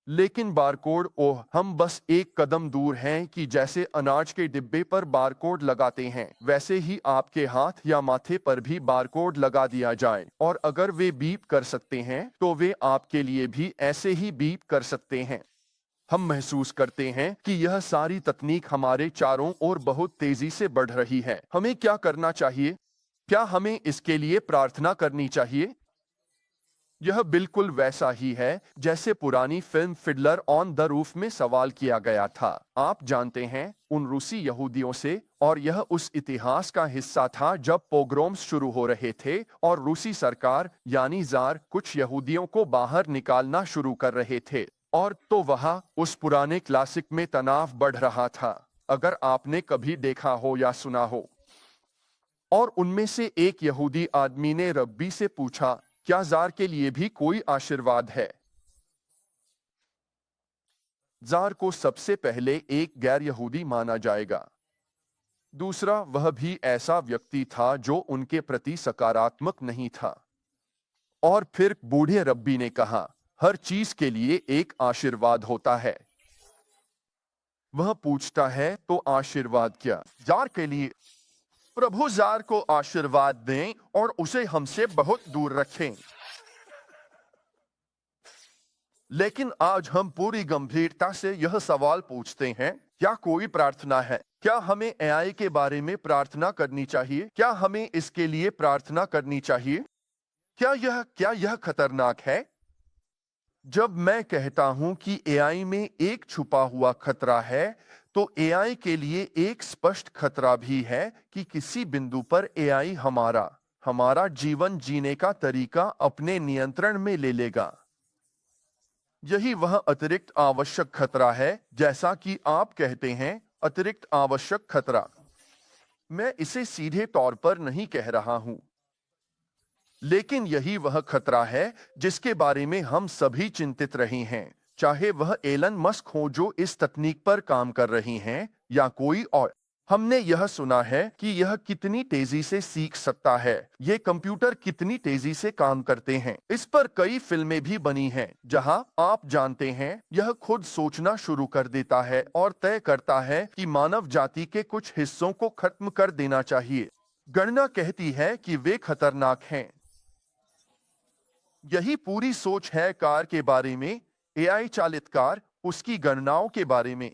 लेकिन बारकोड, ओह, हम बस एक कदम दूर हैं कि जैसे अनाज के डिब्बे पर बारकोड लगाते हैं, वैसे ही आपके हाथ या माथे पर भी बारकोड लगा दिया जाए, और अगर वे बीप कर सकते हैं तो वे आपके लिए भी ऐसे ही बीप कर सकते हैं। हम महसूस करते हैं कि यह सारी तकनीक हमारे चारों ओर बहुत तेजी से बढ़ रही है। हमें क्या करना चाहिए? क्या हमें इसके लिए प्रार्थना करनी चाहिए? यह बिल्कुल वैसा ही है जैसे पुरानी film Fiddler on the roof में सवाल किया गया था। आप जानते हैं, उन रूसी यहूदियों से, और यह उस इतिहास का हिस्सा था जब पोग्रोम्स शुरू हो रहे थे और रूसी सरकार यानी जार कुछ यहूदियों को बाहर निकालना शुरू कर रहे थे। और तो वहाँ उस पुराने क्लासिक में तनाव बढ़ रहा था, अगर आपने कभी देखा हो या सुना हो। और उनमें से एक यहूदी आदमी ने रब्बी से पूछा, क्या जार के लिए भी कोई आशीर्वाद है? जार को सबसे पहले एक गैर यहूदी माना जाएगा। दूसरा, वह भी ऐसा व्यक्ति था जो उनके प्रति सकारात्मक नहीं था। और फिर बूढ़े रब्बी ने कहा, हर चीज के लिए एक आशीर्वाद होता है। वह पूछता है, तो आशीर्वाद क्या? जार के लिए। प्रभु जार को आशीर्वाद दें और उसे हमसे बहुत दूर रखें। लेकिन आज हम पूरी गंभीरता से यह सवाल पूछते हैं, क्या कोई प्रार्थना है? क्या हमें एआई के बारे में प्रार्थना करनी चाहिए? क्या हमें इसके लिए प्रार्थना करनी चाहिए? क्या यह खतरनाक है? जब मैं कहता हूं कि एआई में एक छुपा हुआ खतरा है, तो एआई के लिए एक स्पष्ट खतरा भी है कि किसी बिंदु पर एआई हमारा जीवन जीने का तरीका अपने नियंत्रण में ले लेगा। यही वह अतिरिक्त आवश्यक खतरा है, जैसा कि आप कहते हैं, अतिरिक्त आवश्यक खतरा। मैं इसे सीधे तौर पर नहीं कह रहा हूं, लेकिन यही वह खतरा है जिसके बारे में हम सभी चिंतित रहे हैं, चाहे वह एलन मस्क हो जो इस तकनीक पर काम कर रही हैं, या कोई और। हमने यह सुना है कि यह कितनी तेजी से सीख सकता है, ये कंप्यूटर कितनी तेजी से काम करते हैं। इस पर कई फिल्में भी बनी हैं, जहां आप जानते हैं, यह खुद सोचना शुरू कर देता है और तय करता है कि मानव जाति के कुछ हिस्सों को खत्म कर देना चाहिए। गणना कहती है कि वे खतरनाक हैं। यही पूरी सोच है कार के बारे में, एआई चालित कार, उसकी गणनाओं के बारे में।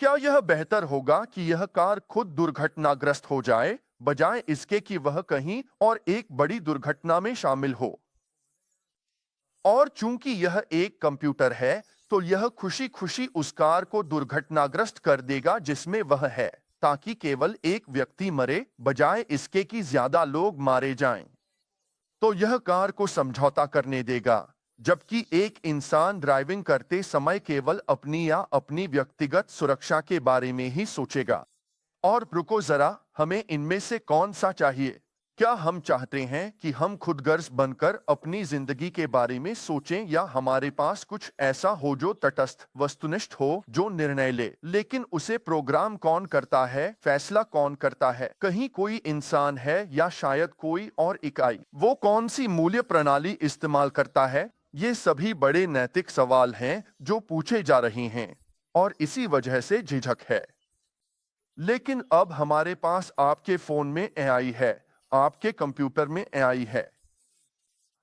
क्या यह बेहतर होगा कि यह कार खुद दुर्घटनाग्रस्त हो जाए, बजाय इसके कि वह कहीं और एक बड़ी दुर्घटना में शामिल हो? और चूंकि यह एक कंप्यूटर है, तो यह खुशी खुशी उस कार को दुर्घटनाग्रस्त कर देगा जिसमें वह है, ताकि केवल एक व्यक्ति मरे, बजाय इसके कि ज्यादा लोग मारे जाएं। तो यह कार को समझौता करने देगा, जबकि एक इंसान ड्राइविंग करते समय केवल अपनी या अपनी व्यक्तिगत सुरक्षा के बारे में ही सोचेगा। और रुको जरा, हमें इनमें से कौन सा चाहिए? क्या हम चाहते हैं कि हम खुदगर्ज बनकर अपनी जिंदगी के बारे में सोचें, या हमारे पास कुछ ऐसा हो जो तटस्थ, वस्तुनिष्ठ हो, जो निर्णय ले, लेकिन उसे प्रोग्राम कौन करता है, फैसला कौन करता है? कहीं कोई इंसान है या शायद कोई और इकाई? वो कौन सी मूल्य प्रणाली इस्तेमाल करता है? ये सभी बड़े नैतिक सवाल हैं जो पूछे जा रहे हैं, और इसी वजह से झिझक है। लेकिन अब हमारे पास आपके फोन में एआई है, आपके कंप्यूटर में एआई है।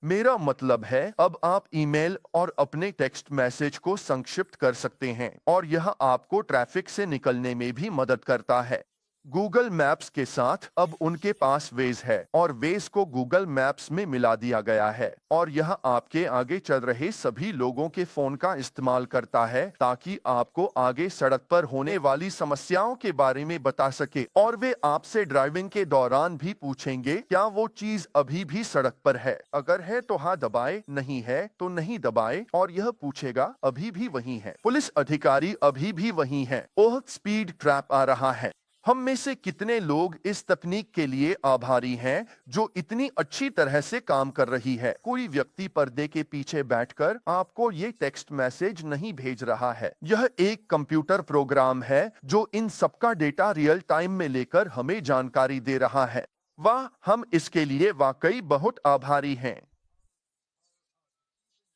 मेरा मतलब है, अब आप ईमेल और अपने टेक्स्ट मैसेज को संक्षिप्त कर सकते हैं, और यह आपको ट्रैफिक से निकलने में भी मदद करता है। गूगल मैप्स के साथ अब उनके पास वेज है, और वेज को गूगल मैप्स में मिला दिया गया है, और यह आपके आगे चल रहे सभी लोगों के फोन का इस्तेमाल करता है ताकि आपको आगे सड़क पर होने वाली समस्याओं के बारे में बता सके। और वे आपसे ड्राइविंग के दौरान भी पूछेंगे, क्या वो चीज अभी भी सड़क पर है? अगर है तो हाँ दबाए, नहीं है तो नहीं दबाए, और यह पूछेगा अभी भी वही है, पुलिस अधिकारी अभी भी वही है, ओह स्पीड ट्रैप आ रहा है। हम में से कितने लोग इस तकनीक के लिए आभारी हैं जो इतनी अच्छी तरह से काम कर रही है? कोई व्यक्ति पर्दे के पीछे बैठकर आपको ये टेक्स्ट मैसेज नहीं भेज रहा है। यह एक कंप्यूटर प्रोग्राम है जो इन सबका डेटा रियल टाइम में लेकर हमें जानकारी दे रहा है। वाह, हम इसके लिए वाकई बहुत आभारी हैं।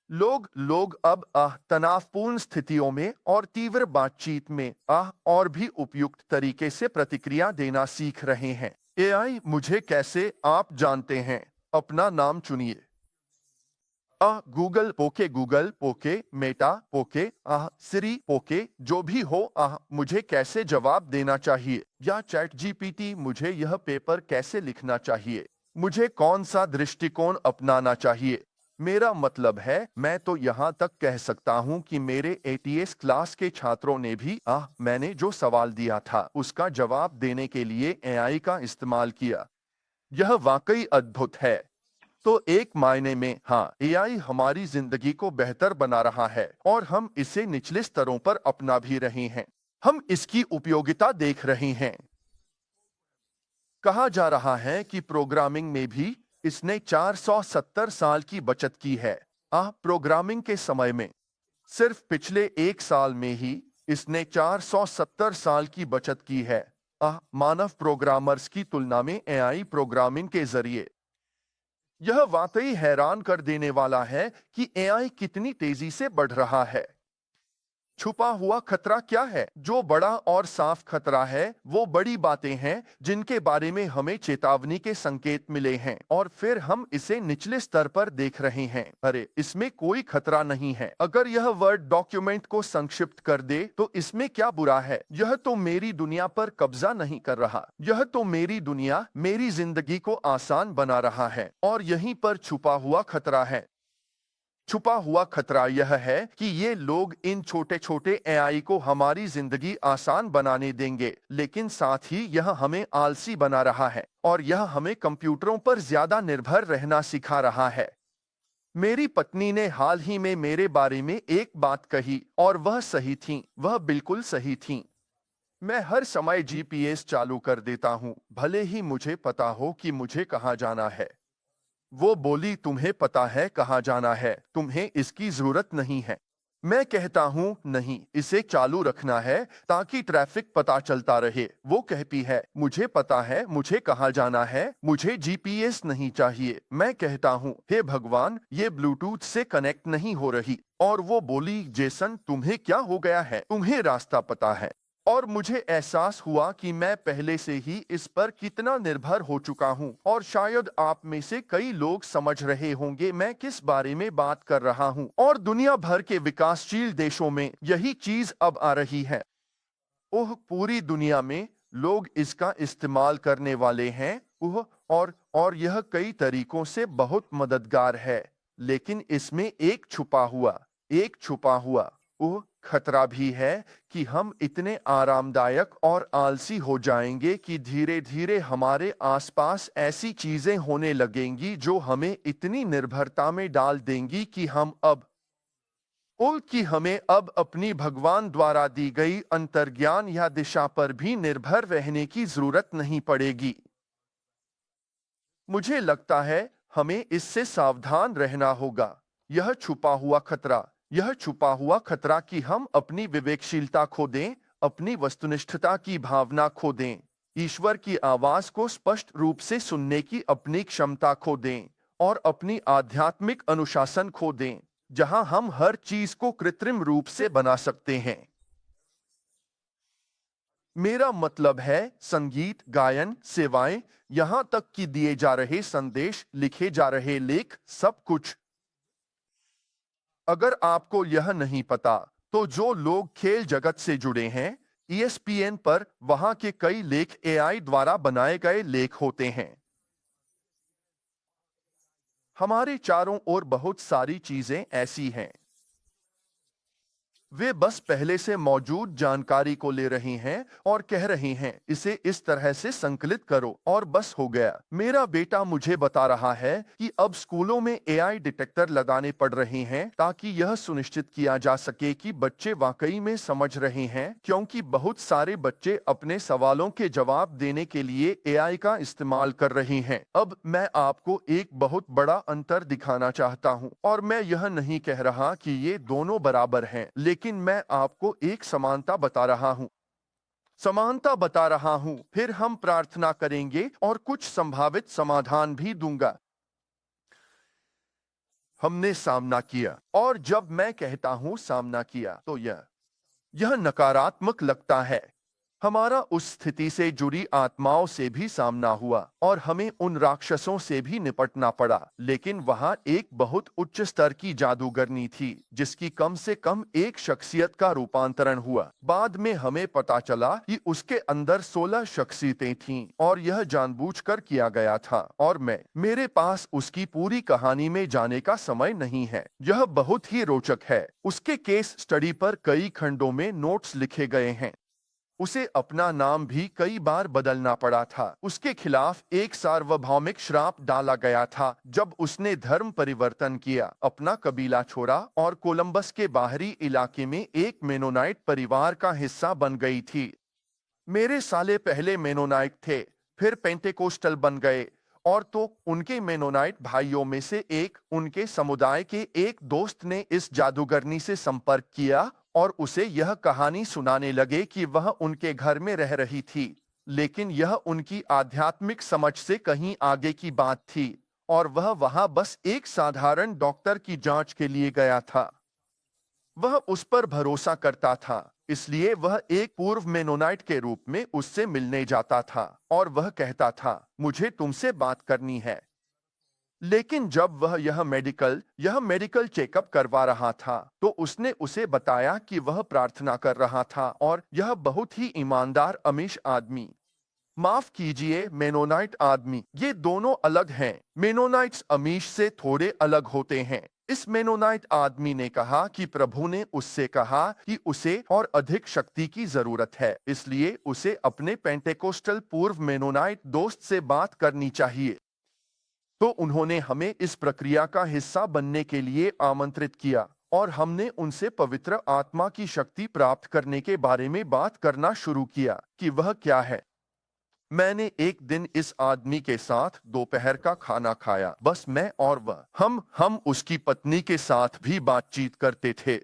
लोग अब तनावपूर्ण स्थितियों में और तीव्र बातचीत में और भी उपयुक्त तरीके से प्रतिक्रिया देना सीख रहे हैं। एआई मुझे कैसे? आप जानते हैं, अपना नाम चुनिए। गूगल पोके, मेटा पोके, सिरी पोके, जो भी हो, मुझे कैसे जवाब देना चाहिए? या चैट जीपीटी, मुझे यह पेपर कैसे लिखना चाहिए? मुझे कौन सा दृष्टिकोण अपनाना चाहिए? मेरा मतलब है, मैं तो यहाँ तक कह सकता हूँ कि मेरे एटीएस क्लास के छात्रों ने भी मैंने जो सवाल दिया था उसका जवाब देने के लिए एआई का इस्तेमाल किया। यह वाकई अद्भुत है। तो एक मायने में हाँ, एआई हमारी जिंदगी को बेहतर बना रहा है, और हम इसे निचले स्तरों पर अपना भी रहे हैं। हम इसकी उपयोगिता देख रहे हैं। कहा जा रहा है कि प्रोग्रामिंग में भी इसने 470 साल की बचत की है। प्रोग्रामिंग के समय में सिर्फ पिछले एक साल में ही इसने 470 साल की बचत की है, मानव प्रोग्रामर्स की तुलना में एआई प्रोग्रामिंग के जरिए। यह वाकई हैरान कर देने वाला है कि एआई कितनी तेजी से बढ़ रहा है। छुपा हुआ खतरा क्या है? जो बड़ा और साफ खतरा है वो बड़ी बातें हैं जिनके बारे में हमें चेतावनी के संकेत मिले हैं और फिर हम इसे निचले स्तर पर देख रहे हैं। अरे, इसमें कोई खतरा नहीं है। अगर यह वर्ड डॉक्यूमेंट को संक्षिप्त कर दे तो इसमें क्या बुरा है? यह तो मेरी दुनिया पर कब्जा नहीं कर रहा। यह तो मेरी दुनिया, मेरी जिंदगी को आसान बना रहा है और यहीं पर छुपा हुआ खतरा है। छुपा हुआ खतरा यह है कि ये लोग इन छोटे छोटे एआई को हमारी जिंदगी आसान बनाने देंगे, लेकिन साथ ही यह हमें आलसी बना रहा है और यह हमें कंप्यूटरों पर ज्यादा निर्भर रहना सिखा रहा है। मेरी पत्नी ने हाल ही में मेरे बारे में एक बात कही और वह सही थी, वह बिल्कुल सही थी। मैं हर समय जीपीएस चालू कर देता हूँ, भले ही मुझे पता हो कि मुझे कहाँ जाना है। वो बोली, तुम्हें पता है कहाँ जाना है, तुम्हें इसकी जरूरत नहीं है। मैं कहता हूँ नहीं, इसे चालू रखना है ताकि ट्रैफिक पता चलता रहे। वो कहती है, मुझे पता है मुझे कहाँ जाना है, मुझे जीपीएस नहीं चाहिए। मैं कहता हूँ, हे भगवान, ये ब्लूटूथ से कनेक्ट नहीं हो रही। और वो बोली, जेसन तुम्हें क्या हो गया है, तुम्हें रास्ता पता है। और मुझे एहसास हुआ कि मैं पहले से ही इस पर कितना निर्भर हो चुका हूं और शायद आप में से कई लोग समझ रहे होंगे मैं किस बारे में बात कर रहा हूं। और दुनिया भर के विकासशील देशों में यही चीज अब आ रही है। ओह, पूरी दुनिया में लोग इसका इस्तेमाल करने वाले हैं। ओह, और यह कई तरीकों से बहुत मददगार है, लेकिन इसमें एक छुपा हुआ ओह खतरा भी है कि हम इतने आरामदायक और आलसी हो जाएंगे कि धीरे धीरे हमारे आसपास ऐसी चीजें होने लगेंगी जो हमें इतनी निर्भरता में डाल देंगी कि हमें अब अपनी भगवान द्वारा दी गई अंतर्ज्ञान या दिशा पर भी निर्भर रहने की जरूरत नहीं पड़ेगी। मुझे लगता है हमें इससे सावधान रहना होगा। यह छुपा हुआ खतरा कि हम अपनी विवेकशीलता खो दें, अपनी वस्तुनिष्ठता की भावना खो दें, ईश्वर की आवाज को स्पष्ट रूप से सुनने की अपनी क्षमता खो दें और अपनी आध्यात्मिक अनुशासन खो दें, जहां हम हर चीज को कृत्रिम रूप से बना सकते हैं। मेरा मतलब है संगीत, गायन, सेवाएं, यहां तक कि दिए जा रहे संदेश, लिखे जा रहे लेख, सब कुछ। अगर आपको यह नहीं पता, तो जो लोग खेल जगत से जुड़े हैं, ईएसपीएन पर वहां के कई लेख एआई द्वारा बनाए गए लेख होते हैं। हमारे चारों ओर बहुत सारी चीजें ऐसी हैं। वे बस पहले से मौजूद जानकारी को ले रही हैं और कह रही हैं, इसे इस तरह से संकलित करो और बस हो गया। मेरा बेटा मुझे बता रहा है कि अब स्कूलों में एआई डिटेक्टर लगाने पड़ रहे हैं ताकि यह सुनिश्चित किया जा सके कि बच्चे वाकई में समझ रहे हैं, क्योंकि बहुत सारे बच्चे अपने सवालों के जवाब देने के लिए एआई का इस्तेमाल कर रहे हैं। अब मैं आपको एक बहुत बड़ा अंतर दिखाना चाहता हूं और मैं यह नहीं कह रहा कि ये दोनों बराबर हैं, लेकिन मैं आपको एक समानता बता रहा हूं। फिर हम प्रार्थना करेंगे और कुछ संभावित समाधान भी दूंगा। हमने सामना किया, और जब मैं कहता हूं सामना किया तो यह नकारात्मक लगता है। हमारा उस स्थिति से जुड़ी आत्माओं से भी सामना हुआ और हमें उन राक्षसों से भी निपटना पड़ा, लेकिन वहां एक बहुत उच्च स्तर की जादूगरनी थी जिसकी कम से कम एक शख्सियत का रूपांतरण हुआ। बाद में हमें पता चला कि उसके अंदर 16 शख्सियतें थीं और यह जानबूझकर किया गया था, और मेरे पास उसकी पूरी कहानी में जाने का समय नहीं है। यह बहुत ही रोचक है। उसके केस स्टडी पर कई खंडों में नोट्स लिखे गए हैं। उसे अपना नाम भी कई बार बदलना पड़ा था। उसके खिलाफ एक सार्वभौमिक श्राप डाला गया था जब उसने धर्म परिवर्तन किया, अपना कबीला छोड़ा और कोलंबस के बाहरी इलाके में एक मेनोनाइट परिवार का हिस्सा बन गई थी। मेरे साले पहले मेनोनाइट थे, फिर पेंटेकोस्टल बन गए, और तो उनके मेनोनाइट भाइयों में से एक, उनके समुदाय के एक दोस्त ने इस जादूगरनी से संपर्क किया और उसे यह कहानी सुनाने लगे कि वह उनके घर में रह रही थी, लेकिन यह उनकी आध्यात्मिक समझ से कहीं आगे की बात थी और वह वहां बस एक साधारण डॉक्टर की जांच के लिए गया था। वह उस पर भरोसा करता था, इसलिए वह एक पूर्व मेनोनाइट के रूप में उससे मिलने जाता था और वह कहता था, मुझे तुमसे बात करनी है। लेकिन जब वह यह मेडिकल चेकअप करवा रहा था, तो उसने उसे बताया कि वह प्रार्थना कर रहा था और यह बहुत ही ईमानदार अमीश आदमी, माफ कीजिए मेनोनाइट आदमी, ये दोनों अलग हैं। मेनोनाइट्स अमीश से थोड़े अलग होते हैं। इस मेनोनाइट आदमी ने कहा कि प्रभु ने उससे कहा कि उसे और अधिक शक्ति की जरूरत है, इसलिए उसे अपने पेंटेकोस्टल पूर्व मेनोनाइट दोस्त से बात करनी चाहिए। तो उन्होंने हमें इस प्रक्रिया का हिस्सा बनने के लिए आमंत्रित किया और हमने उनसे पवित्र आत्मा की शक्ति प्राप्त करने के बारे में बात करना शुरू किया कि वह क्या है। मैंने एक दिन इस आदमी के साथ दोपहर का खाना खाया, बस मैं और वह। हम उसकी पत्नी के साथ भी बातचीत करते थे।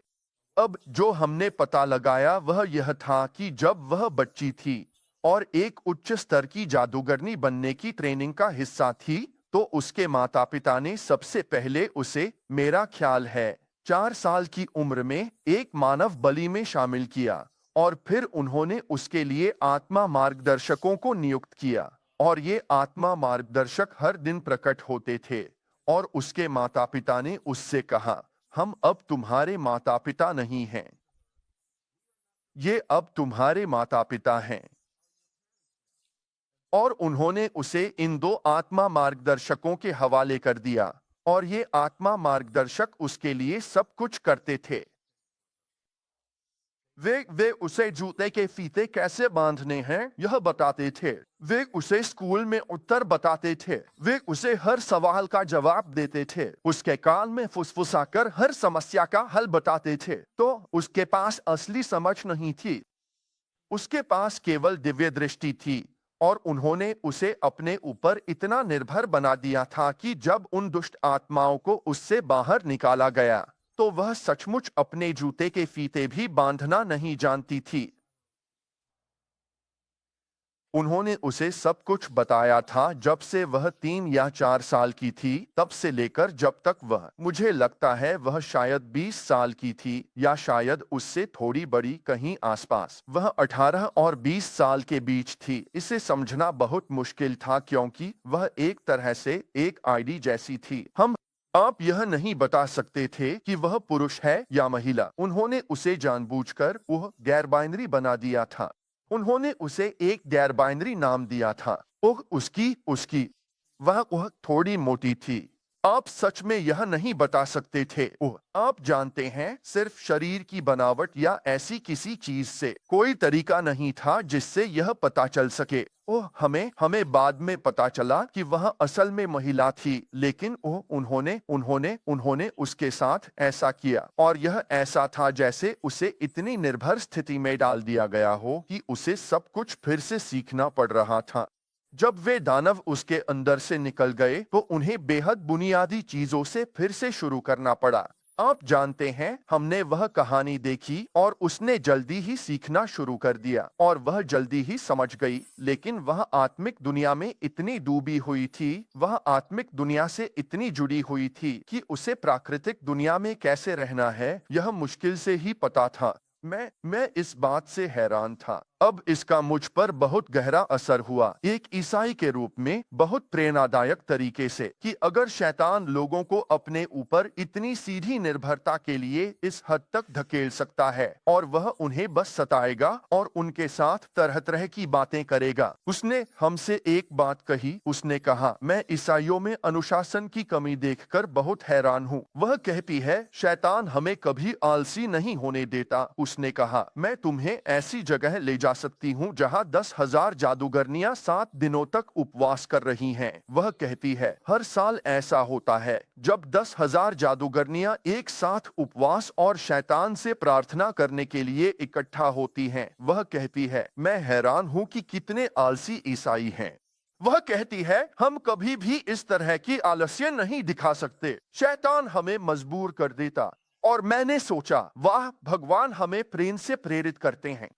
अब जो हमने पता लगाया वह यह था कि जब वह बच्ची थी और एक उच्च स्तर की जादूगरनी बनने की ट्रेनिंग का हिस्सा थी, तो उसके माता पिता ने सबसे पहले उसे, मेरा ख्याल है 4 साल की उम्र में, एक मानव बलि में शामिल किया और फिर उन्होंने उसके लिए आत्मा मार्गदर्शकों को नियुक्त किया और ये आत्मा मार्गदर्शक हर दिन प्रकट होते थे और उसके माता पिता ने उससे कहा, हम अब तुम्हारे माता पिता नहीं हैं, ये अब तुम्हारे माता पिता हैं। और उन्होंने उसे इन 2 आत्मा मार्गदर्शकों के हवाले कर दिया और ये आत्मा मार्गदर्शक उसके लिए सब कुछ करते थे। वे उसे जूते के फीते कैसे बांधने हैं यह बताते थे। वे उसे स्कूल में उत्तर बताते थे। वे उसे हर सवाल का जवाब देते थे। उसके कान में फुसफुसाकर हर समस्या का हल बताते थे। तो उसके पास असली समझ नहीं थी, उसके पास केवल दिव्य दृष्टि थी और उन्होंने उसे अपने ऊपर इतना निर्भर बना दिया था कि जब उन दुष्ट आत्माओं को उससे बाहर निकाला गया, तो वह सचमुच अपने जूते के फीते भी बांधना नहीं जानती थी। उन्होंने उसे सब कुछ बताया था जब से वह 3 या 4 साल की थी, तब से लेकर जब तक वह, मुझे लगता है वह शायद 20 साल की थी या शायद उससे थोड़ी बड़ी, कहीं आसपास। वह 18 और 20 साल के बीच थी। इसे समझना बहुत मुश्किल था क्योंकि वह एक तरह से एक आईडी जैसी थी। आप यह नहीं बता सकते थे कि वह पुरुष है या महिला। उन्होंने उसे जानबूझकर वह गैर बाइनरी बना दिया था। उन्होंने उसे एक गैर बाइनरी नाम दिया था। उसकी वह थोड़ी मोटी थी। आप सच में यह नहीं बता सकते थे। आप जानते हैं, सिर्फ शरीर की बनावट या ऐसी किसी चीज से कोई तरीका नहीं था जिससे यह पता चल सके। हमें बाद में पता चला कि वह असल में महिला थी, लेकिन उन्होंने उसके साथ ऐसा किया और यह ऐसा था जैसे उसे इतनी निर्भर स्थिति में डाल दिया गया हो कि उसे सब कुछ फिर से सीखना पड़ रहा था। जब वे दानव उसके अंदर से निकल गए, तो उन्हें बेहद बुनियादी चीजों से फिर से शुरू करना पड़ा। आप जानते हैं, हमने वह कहानी देखी और उसने जल्दी ही सीखना शुरू कर दिया और वह जल्दी ही समझ गई, लेकिन वह आत्मिक दुनिया में इतनी डूबी हुई थी, वह आत्मिक दुनिया से इतनी जुड़ी हुई थी कि उसे प्राकृतिक दुनिया में कैसे रहना है यह मुश्किल से ही पता था। मैं इस बात से हैरान था। अब इसका मुझ पर बहुत गहरा असर हुआ, एक ईसाई के रूप में बहुत प्रेरणादायक तरीके से, कि अगर शैतान लोगों को अपने ऊपर इतनी सीधी निर्भरता के लिए इस हद तक धकेल सकता है और वह उन्हें बस सताएगा और उनके साथ तरह तरह की बातें करेगा। उसने हमसे एक बात कही। उसने कहा, मैं ईसाइयों में अनुशासन की कमी देखकर बहुत हैरान हूँ। वह कहती है, शैतान हमें कभी आलसी नहीं होने देता। उसने कहा, मैं तुम्हें ऐसी जगह ले जा सकती हूँ जहाँ 10,000 जादूगरनियां 7 दिनों तक उपवास कर रही हैं। वह कहती है, हर साल ऐसा होता है जब 10,000 जादूगरनियां एक साथ उपवास और शैतान से प्रार्थना करने के लिए इकट्ठा होती हैं। वह कहती है, मैं हैरान हूँ कि कितने आलसी ईसाई हैं। वह कहती है, हम कभी भी इस तरह की आलस्य नहीं दिखा सकते। शैतान हमें मजबूर कर देता। और मैंने सोचा, वाह, भगवान हमें प्रेम से प्रेरित करते हैं।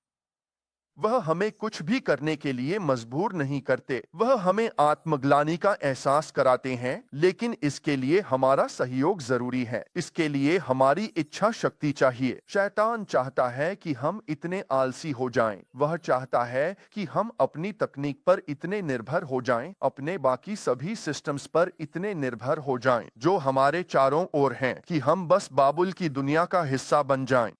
वह हमें कुछ भी करने के लिए मजबूर नहीं करते। वह हमें आत्मग्लानि का एहसास कराते हैं, लेकिन इसके लिए हमारा सहयोग जरूरी है। इसके लिए हमारी इच्छा शक्ति चाहिए। शैतान चाहता है कि हम इतने आलसी हो जाएं। वह चाहता है कि हम अपनी तकनीक पर इतने निर्भर हो जाएं, अपने बाकी सभी सिस्टम्स पर इतने निर्भर हो जाएं, जो हमारे चारों ओर हैं, कि हम बस बाबुल की दुनिया का हिस्सा बन जाएं।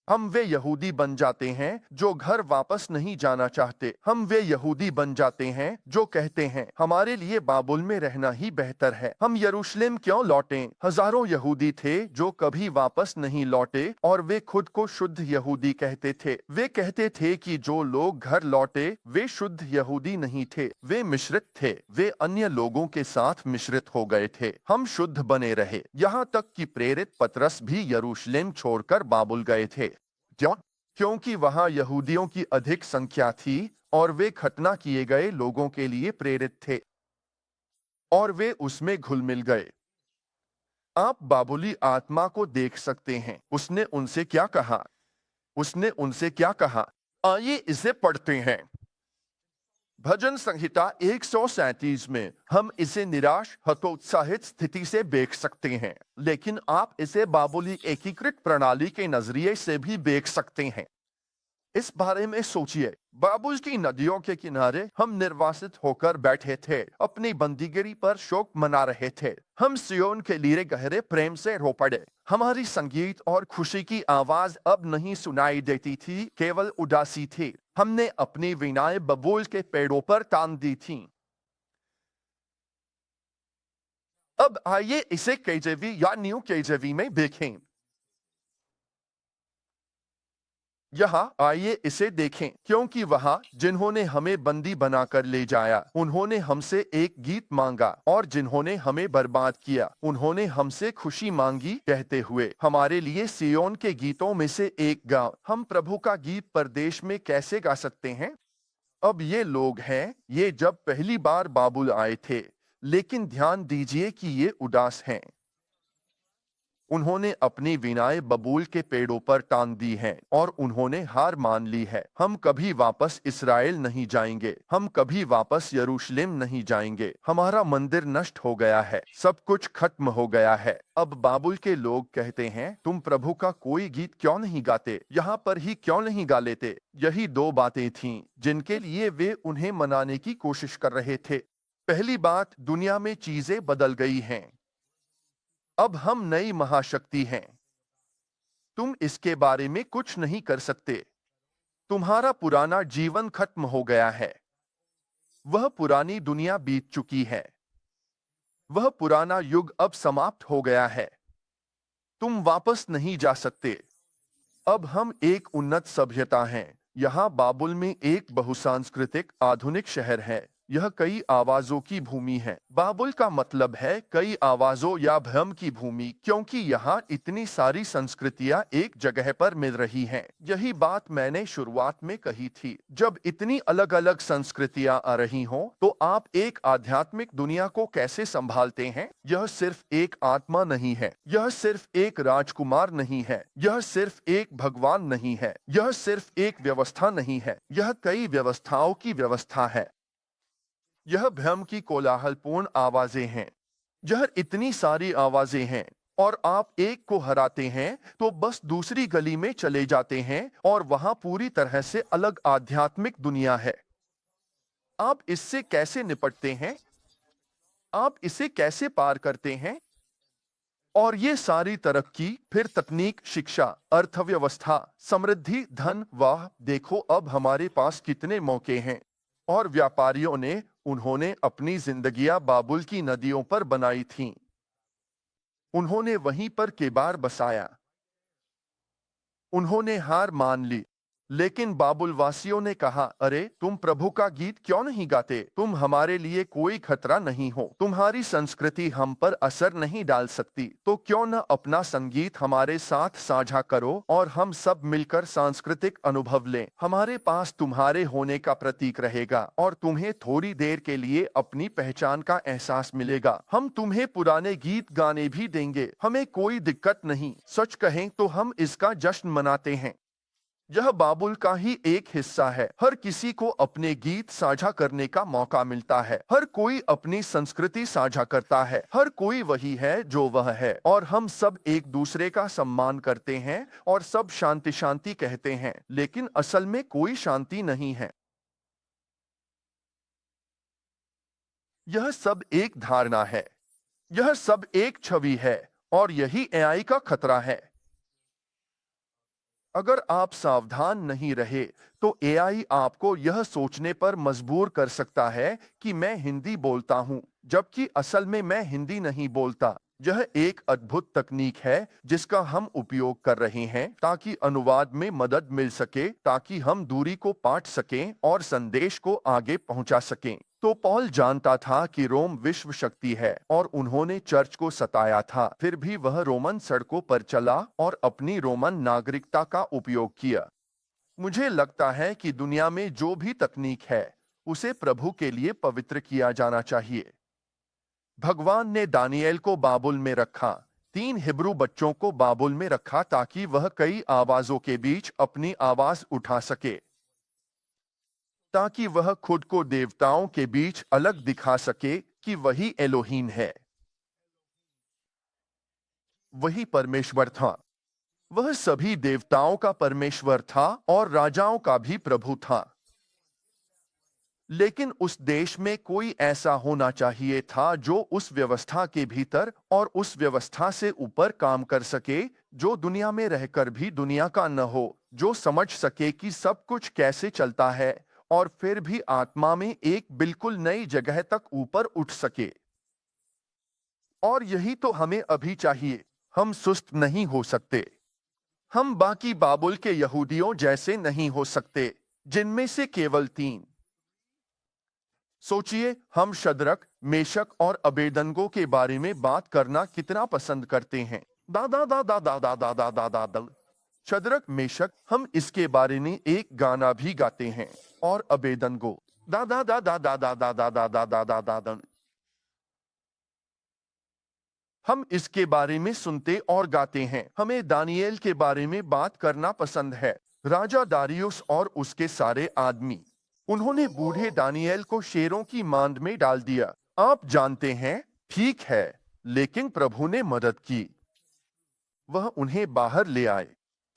हम वे यहूदी बन जाते हैं जो घर वापस नहीं जाना चाहते। हम वे यहूदी बन जाते हैं जो कहते हैं हमारे लिए बाबुल में रहना ही बेहतर है। हम यरूशलेम क्यों लौटें? हजारों यहूदी थे जो कभी वापस नहीं लौटे और वे खुद को शुद्ध यहूदी कहते थे। वे कहते थे कि जो लोग घर लौटे वे शुद्ध यहूदी नहीं थे, वे मिश्रित थे। वे अन्य लोगों के साथ मिश्रित हो गए थे। हम शुद्ध बने रहे, यहाँ तक कि प्रेरित पतरस भी यरूशलेम छोड़कर बाबुल गए थे। क्यों? क्योंकि वहां यहूदियों की अधिक संख्या थी और वे खतना किए गए लोगों के लिए प्रेरित थे और वे उसमें घुल मिल गए। आप बाबुली आत्मा को देख सकते हैं। उसने उनसे क्या कहा? उसने उनसे क्या कहा? आइए इसे पढ़ते हैं। भजन संहिता 137 में हम इसे निराश हतोत्साहित स्थिति से देख सकते हैं, लेकिन आप इसे बाबुली एकीकृत प्रणाली के नजरिए से भी देख सकते हैं। इस बारे में सोचिए, बाबुल की नदियों के किनारे हम निर्वासित होकर बैठे थे, अपनी बंदीगिरी पर शोक मना रहे थे। हम सियोन के लिए गहरे प्रेम से रो पड़े। हमारी संगीत और खुशी की आवाज अब नहीं सुनाई देती थी, केवल उदासी थी। हमने अपनी वीणाएं बबूल के पेड़ों पर तान दी थीं। अब आइए इसे केजेवी या न्यू केजेवी में देखें। यहाँ आइए इसे देखें, क्योंकि वहां जिन्होंने हमें बंदी बनाकर ले जाया उन्होंने हमसे एक गीत मांगा, और जिन्होंने हमें बर्बाद किया उन्होंने हमसे खुशी मांगी, कहते हुए हमारे लिए सियोन के गीतों में से एक गाओ। हम प्रभु का गीत परदेश में कैसे गा सकते हैं? अब ये लोग हैं, ये जब पहली बार बाबुल आए थे, लेकिन ध्यान दीजिए कि ये उदास हैं। उन्होंने अपनी वीणाएं बबूल के पेड़ों पर टांग दी हैं और उन्होंने हार मान ली है। हम कभी वापस इस्राएल नहीं जाएंगे, हम कभी वापस यरूशलेम नहीं जाएंगे। हमारा मंदिर नष्ट हो गया है, सब कुछ खत्म हो गया है। अब बाबुल के लोग कहते हैं, तुम प्रभु का कोई गीत क्यों नहीं गाते? यहाँ पर ही क्यों नहीं गा लेते? यही दो बातें थीं जिनके लिए वे उन्हें मनाने की कोशिश कर रहे थे। पहली बात, दुनिया में चीजें बदल गई हैं। अब हम नई महाशक्ति हैं। तुम इसके बारे में कुछ नहीं कर सकते। तुम्हारा पुराना जीवन खत्म हो गया है। वह पुरानी दुनिया बीत चुकी है। वह पुराना युग अब समाप्त हो गया है। तुम वापस नहीं जा सकते। अब हम एक उन्नत सभ्यता हैं। यहाँ बाबुल में एक बहुसांस्कृतिक आधुनिक शहर है। यह कई आवाजों की भूमि है। बाबुल का मतलब है कई आवाजों या भ्रम की भूमि, क्योंकि यहाँ इतनी सारी संस्कृतियाँ एक जगह पर मिल रही हैं। यही बात मैंने शुरुआत में कही थी। जब इतनी अलग अलग संस्कृतियाँ आ रही हों, तो आप एक आध्यात्मिक दुनिया को कैसे संभालते हैं? यह सिर्फ एक आत्मा नहीं है, यह सिर्फ एक राजकुमार नहीं है, यह सिर्फ एक भगवान नहीं है, यह सिर्फ एक व्यवस्था नहीं है, यह कई व्यवस्थाओं की व्यवस्था है। यह भ्रम की कोलाहलपूर्ण आवाजें हैं। यह इतनी सारी आवाजें हैं और आप एक को हराते हैं तो बस दूसरी गली में चले जाते हैं और वहां पूरी तरह से अलग आध्यात्मिक दुनिया है। आप इससे कैसे निपटते हैं? आप इसे कैसे पार करते हैं? और ये सारी तरक्की, फिर तकनीक, शिक्षा, अर्थव्यवस्था, समृद्धि, धन, वाह देखो अब हमारे पास कितने मौके हैं। और व्यापारियों ने, उन्होंने अपनी जिंदगियां बाबुल की नदियों पर बनाई थीं। उन्होंने वहीं पर केबार बसाया। उन्होंने हार मान ली। लेकिन बाबुल वासियों ने कहा, अरे तुम प्रभु का गीत क्यों नहीं गाते? तुम हमारे लिए कोई खतरा नहीं हो। तुम्हारी संस्कृति हम पर असर नहीं डाल सकती, तो क्यों न अपना संगीत हमारे साथ साझा करो और हम सब मिलकर सांस्कृतिक अनुभव लें। हमारे पास तुम्हारे होने का प्रतीक रहेगा और तुम्हें थोड़ी देर के लिए अपनी पहचान का एहसास मिलेगा। हम तुम्हें पुराने गीत गाने भी देंगे, हमें कोई दिक्कत नहीं। सच कहें तो हम इसका जश्न मनाते हैं। यह बाबुल का ही एक हिस्सा है। हर किसी को अपने गीत साझा करने का मौका मिलता है। हर कोई अपनी संस्कृति साझा करता है। हर कोई वही है जो वह है, और हम सब एक दूसरे का सम्मान करते हैं और सब शांति शांति कहते हैं, लेकिन असल में कोई शांति नहीं है। यह सब एक धारणा है। यह सब एक छवि है, और यही एआई का खतरा है। अगर आप सावधान नहीं रहे तो एआई आपको यह सोचने पर मजबूर कर सकता है कि मैं हिंदी बोलता हूं, जबकि असल में मैं हिंदी नहीं बोलता। यह एक अद्भुत तकनीक है जिसका हम उपयोग कर रहे हैं ताकि अनुवाद में मदद मिल सके, ताकि हम दूरी को पाट सकें और संदेश को आगे पहुंचा सकें। तो पॉल जानता था कि रोम विश्व शक्ति है और उन्होंने चर्च को सताया था। फिर भी वह रोमन सड़कों पर चला और अपनी रोमन नागरिकता का उपयोग किया। मुझे लगता है कि दुनिया में जो भी तकनीक है उसे प्रभु के लिए पवित्र किया जाना चाहिए। भगवान ने दानिएल को बाबुल में रखा, 3 हिब्रू बच्चों को बाबुल में रखा ताकि वह कई आवाजों के बीच अपनी आवाज उठा सके, ताकि वह खुद को देवताओं के बीच अलग दिखा सके कि वही एलोहीम है। वही परमेश्वर था। वह सभी देवताओं का परमेश्वर था और राजाओं का भी प्रभु था। लेकिन उस देश में कोई ऐसा होना चाहिए था जो उस व्यवस्था के भीतर और उस व्यवस्था से ऊपर काम कर सके, जो दुनिया में रहकर भी दुनिया का न हो, जो समझ सके कि सब कुछ कैसे चलता है और फिर भी आत्मा में एक बिल्कुल नई जगह तक ऊपर उठ सके। और यही तो हमें अभी चाहिए। हम सुस्त नहीं हो सकते। हम बाकी बाबुल के यहूदियों जैसे नहीं हो सकते, जिनमें से केवल 3। सोचिए, हम शद्रक, मेशक और अबेदनगो के बारे में बात करना कितना पसंद करते हैं। दादा दादा दादा दादा दादा दादा शद्रक, मेशक, हम इसके बारे में एक गाना भी गाते हैं। और अबेदनगो, दादा दादा दादा दादा दादा दादा दादा हम इसके बारे में सुनते और गाते हैं। हमें दानिएल के बारे में बात करना पसंद है। राजा दारियुस और उसके सारे आदमी, उन्होंने बूढ़े दानिएल को शेरों की मांद में डाल दिया। आप जानते हैं, ठीक है, लेकिन प्रभु ने मदद की। वह उन्हें बाहर ले आए।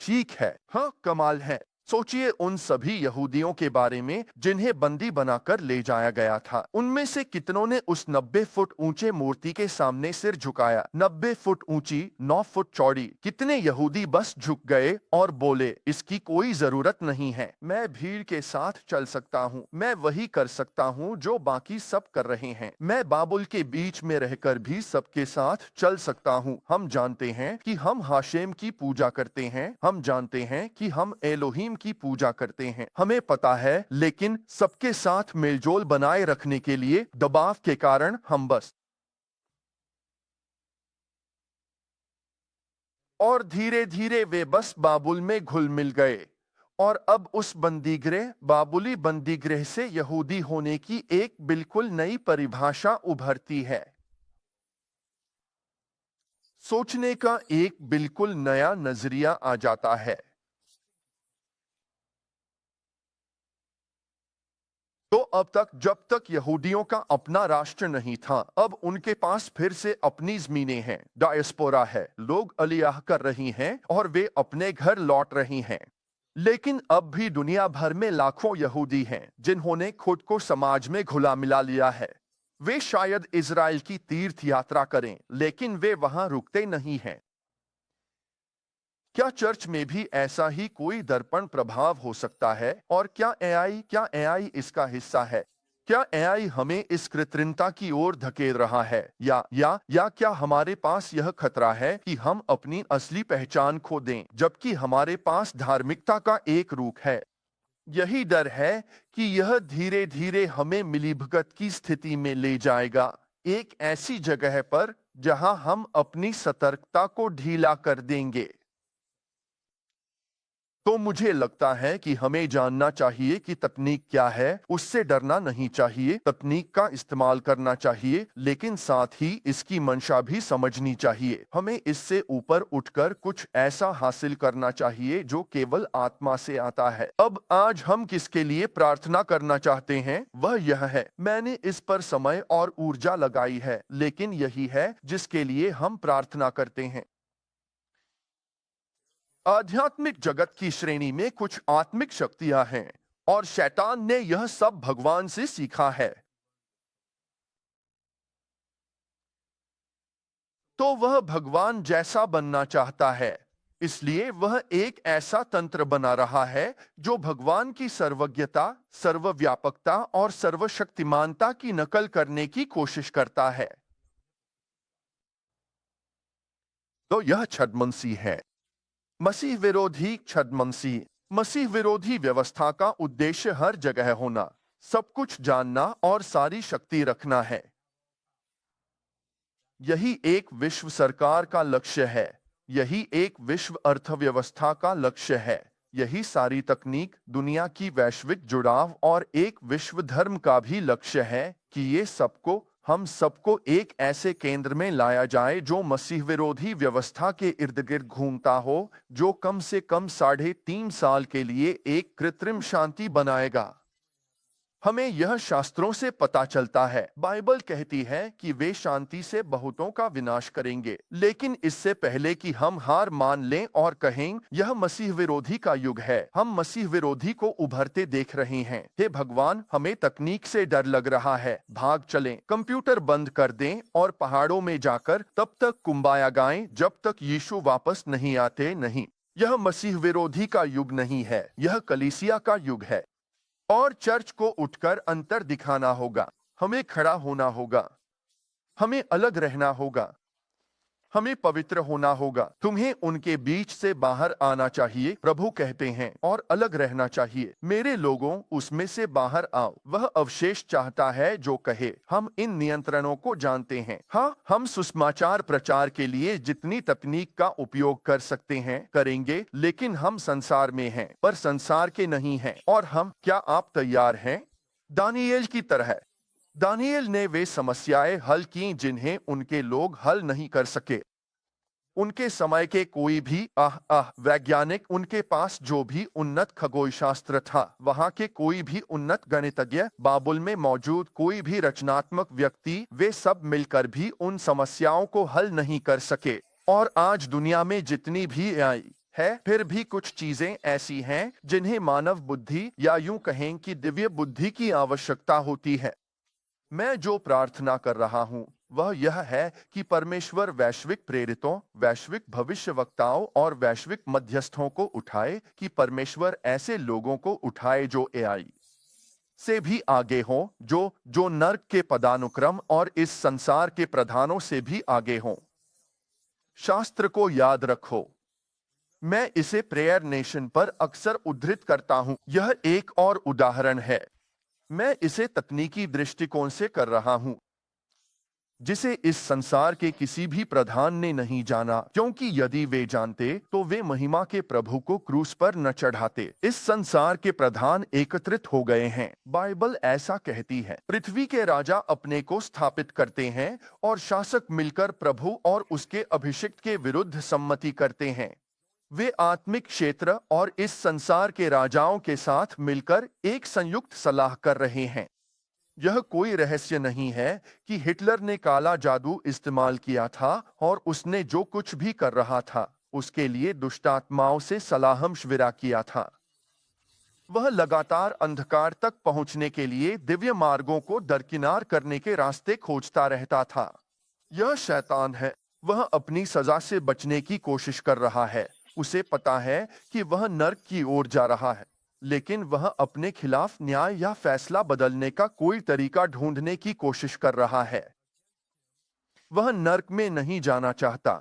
ठीक है, हाँ, कमाल है। सोचिए उन सभी यहूदियों के बारे में जिन्हें बंदी बनाकर ले जाया गया था। उनमें से कितनों ने उस 90 फुट ऊंचे मूर्ति के सामने सिर झुकाया? 90 फुट ऊंची, 9 फुट चौड़ी। कितने यहूदी बस झुक गए और बोले, इसकी कोई जरूरत नहीं है। मैं भीड़ के साथ चल सकता हूँ। मैं वही कर सकता हूँ जो बाकी सब कर रहे हैं। मैं बाबुल के बीच में रहकर भी सबके साथ चल सकता हूँ। हम जानते हैं कि हम हाशेम की पूजा करते हैं। हम जानते हैं कि हम एलोहीम की पूजा करते हैं। हमें पता है, लेकिन सबके साथ मेलजोल बनाए रखने के लिए दबाव के कारण हम बस और धीरे धीरे वे बस बाबुल में घुल मिल गए। और अब उस बंदीगृह, बाबुली बंदीगृह से यहूदी होने की एक बिल्कुल नई परिभाषा उभरती है। सोचने का एक बिल्कुल नया नजरिया आ जाता है। तो अब तक, जब तक यहूदियों का अपना राष्ट्र नहीं था, अब उनके पास फिर से अपनी जमीनें हैं। डायस्पोरा है, लोग अलियाह कर रही हैं और वे अपने घर लौट रही हैं। लेकिन अब भी दुनिया भर में लाखों यहूदी हैं जिन्होंने खुद को समाज में घुला मिला लिया है। वे शायद इजराइल की तीर्थ यात्रा करें, लेकिन वे वहां रुकते नहीं हैं। क्या चर्च में भी ऐसा ही कोई दर्पण प्रभाव हो सकता है? और क्या एआई इसका हिस्सा है? क्या एआई हमें इस कृत्रिमता की ओर धकेल रहा है, या क्या हमारे पास यह खतरा है कि हम अपनी असली पहचान खो दें, जबकि हमारे पास धार्मिकता का एक रूप है? यही डर है कि यह धीरे धीरे हमें मिलीभगत की स्थिति में ले जाएगा, एक ऐसी जगह पर जहां हम अपनी सतर्कता को ढीला कर देंगे। तो मुझे लगता है कि हमें जानना चाहिए कि तकनीक क्या है, उससे डरना नहीं चाहिए, तकनीक का इस्तेमाल करना चाहिए, लेकिन साथ ही इसकी मंशा भी समझनी चाहिए। हमें इससे ऊपर उठकर कुछ ऐसा हासिल करना चाहिए जो केवल आत्मा से आता है। अब आज हम किसके लिए प्रार्थना करना चाहते हैं, वह यह है। मैंने इस पर समय और ऊर्जा लगाई है, लेकिन यही है जिसके लिए हम प्रार्थना करते हैं। आध्यात्मिक जगत की श्रेणी में कुछ आत्मिक शक्तियां हैं और शैतान ने यह सब भगवान से सीखा है। तो वह भगवान जैसा बनना चाहता है, इसलिए वह एक ऐसा तंत्र बना रहा है जो भगवान की सर्वज्ञता, सर्वव्यापकता और सर्वशक्तिमानता की नकल करने की कोशिश करता है। तो यह छद्मंसी है। मसीह विरोधी छद्मंसी। मसीह विरोधी व्यवस्था का उद्देश्य हर जगह होना, सब कुछ जानना और सारी शक्ति रखना है। यही एक विश्व सरकार का लक्ष्य है। यही एक विश्व अर्थव्यवस्था का लक्ष्य है। यही सारी तकनीक, दुनिया की वैश्विक जुड़ाव और एक विश्व धर्म का भी लक्ष्य है कि ये सबको, हम सबको एक ऐसे केंद्र में लाया जाए जो मसीह विरोधी व्यवस्था के इर्द गिर्द घूमता हो, जो कम से कम 3.5 साल के लिए एक कृत्रिम शांति बनाएगा। हमें यह शास्त्रों से पता चलता है। बाइबल कहती है कि वे शांति से बहुतों का विनाश करेंगे, लेकिन इससे पहले कि हम हार मान लें और कहें यह मसीह विरोधी का युग है, हम मसीह विरोधी को उभरते देख रहे हैं। हे भगवान, हमें तकनीक से डर लग रहा है, भाग चलें, कंप्यूटर बंद कर दें और पहाड़ों में जाकर तब तक कुंबाया गाएं जब तक यीशु वापस नहीं आते। नहीं, यह मसीह विरोधी का युग नहीं है, यह कलीसिया का युग है। और चर्च को उठकर अंतर दिखाना होगा। हमें खड़ा होना होगा। हमें अलग रहना होगा। हमें पवित्र होना होगा। तुम्हें उनके बीच से बाहर आना चाहिए, प्रभु कहते हैं, और अलग रहना चाहिए। मेरे लोगों, उसमें से बाहर आओ। वह अवशेष चाहता है जो कहे, हम इन नियंत्रणों को जानते हैं। हाँ, हम सुसमाचार प्रचार के लिए जितनी तकनीक का उपयोग कर सकते हैं करेंगे, लेकिन हम संसार में हैं, पर संसार के नहीं हैं। और हम, क्या आप तैयार हैं? दानिएल की तरह। दानिएल ने वे समस्याएं हल की जिन्हें उनके लोग हल नहीं कर सके। उनके समय के कोई भी वैज्ञानिक, उनके पास जो भी उन्नत खगोलशास्त्र था, वहां के कोई भी उन्नत गणितज्ञ, बाबुल में मौजूद कोई भी रचनात्मक व्यक्ति, वे सब मिलकर भी उन समस्याओं को हल नहीं कर सके। और आज दुनिया में जितनी भी आई है, फिर भी कुछ चीजें ऐसी हैं जिन्हें मानव बुद्धि, या यूं कहें कि दिव्य बुद्धि की आवश्यकता होती है। मैं जो प्रार्थना कर रहा हूं वह यह है कि परमेश्वर वैश्विक प्रेरितों, वैश्विक भविष्यवक्ताओं और वैश्विक मध्यस्थों को उठाए, कि परमेश्वर ऐसे लोगों को उठाए जो एआई से भी आगे हों, जो नर्क के पदानुक्रम और इस संसार के प्रधानों से भी आगे हों। शास्त्र को याद रखो। मैं इसे प्रेयर नेशन पर अक्सर उद्धृत करता हूं। यह एक और उदाहरण है। मैं इसे तकनीकी दृष्टिकोण से कर रहा हूं, जिसे इस संसार के किसी भी प्रधान ने नहीं जाना, क्योंकि यदि वे जानते तो वे महिमा के प्रभु को क्रूस पर न चढ़ाते। इस संसार के प्रधान एकत्रित हो गए हैं। बाइबल ऐसा कहती है। पृथ्वी के राजा अपने को स्थापित करते हैं और शासक मिलकर प्रभु और उसके अभिषिक्त के विरुद्ध सम्मति करते हैं। वे आत्मिक क्षेत्र और इस संसार के राजाओं के साथ मिलकर एक संयुक्त सलाह कर रहे हैं। यह कोई रहस्य नहीं है कि हिटलर ने काला जादू इस्तेमाल किया था और उसने जो कुछ भी कर रहा था उसके लिए दुष्टात्माओं से सलाह मशविरा किया था। वह लगातार अंधकार तक पहुंचने के लिए दिव्य मार्गों को दरकिनार करने के रास्ते खोजता रहता था। यह शैतान है। वह अपनी सजा से बचने की कोशिश कर रहा है। उसे पता है कि वह नर्क की ओर जा रहा है, लेकिन वह अपने खिलाफ न्याय या फैसला बदलने का कोई तरीका ढूंढने की कोशिश कर रहा है। वह नर्क में नहीं जाना चाहता।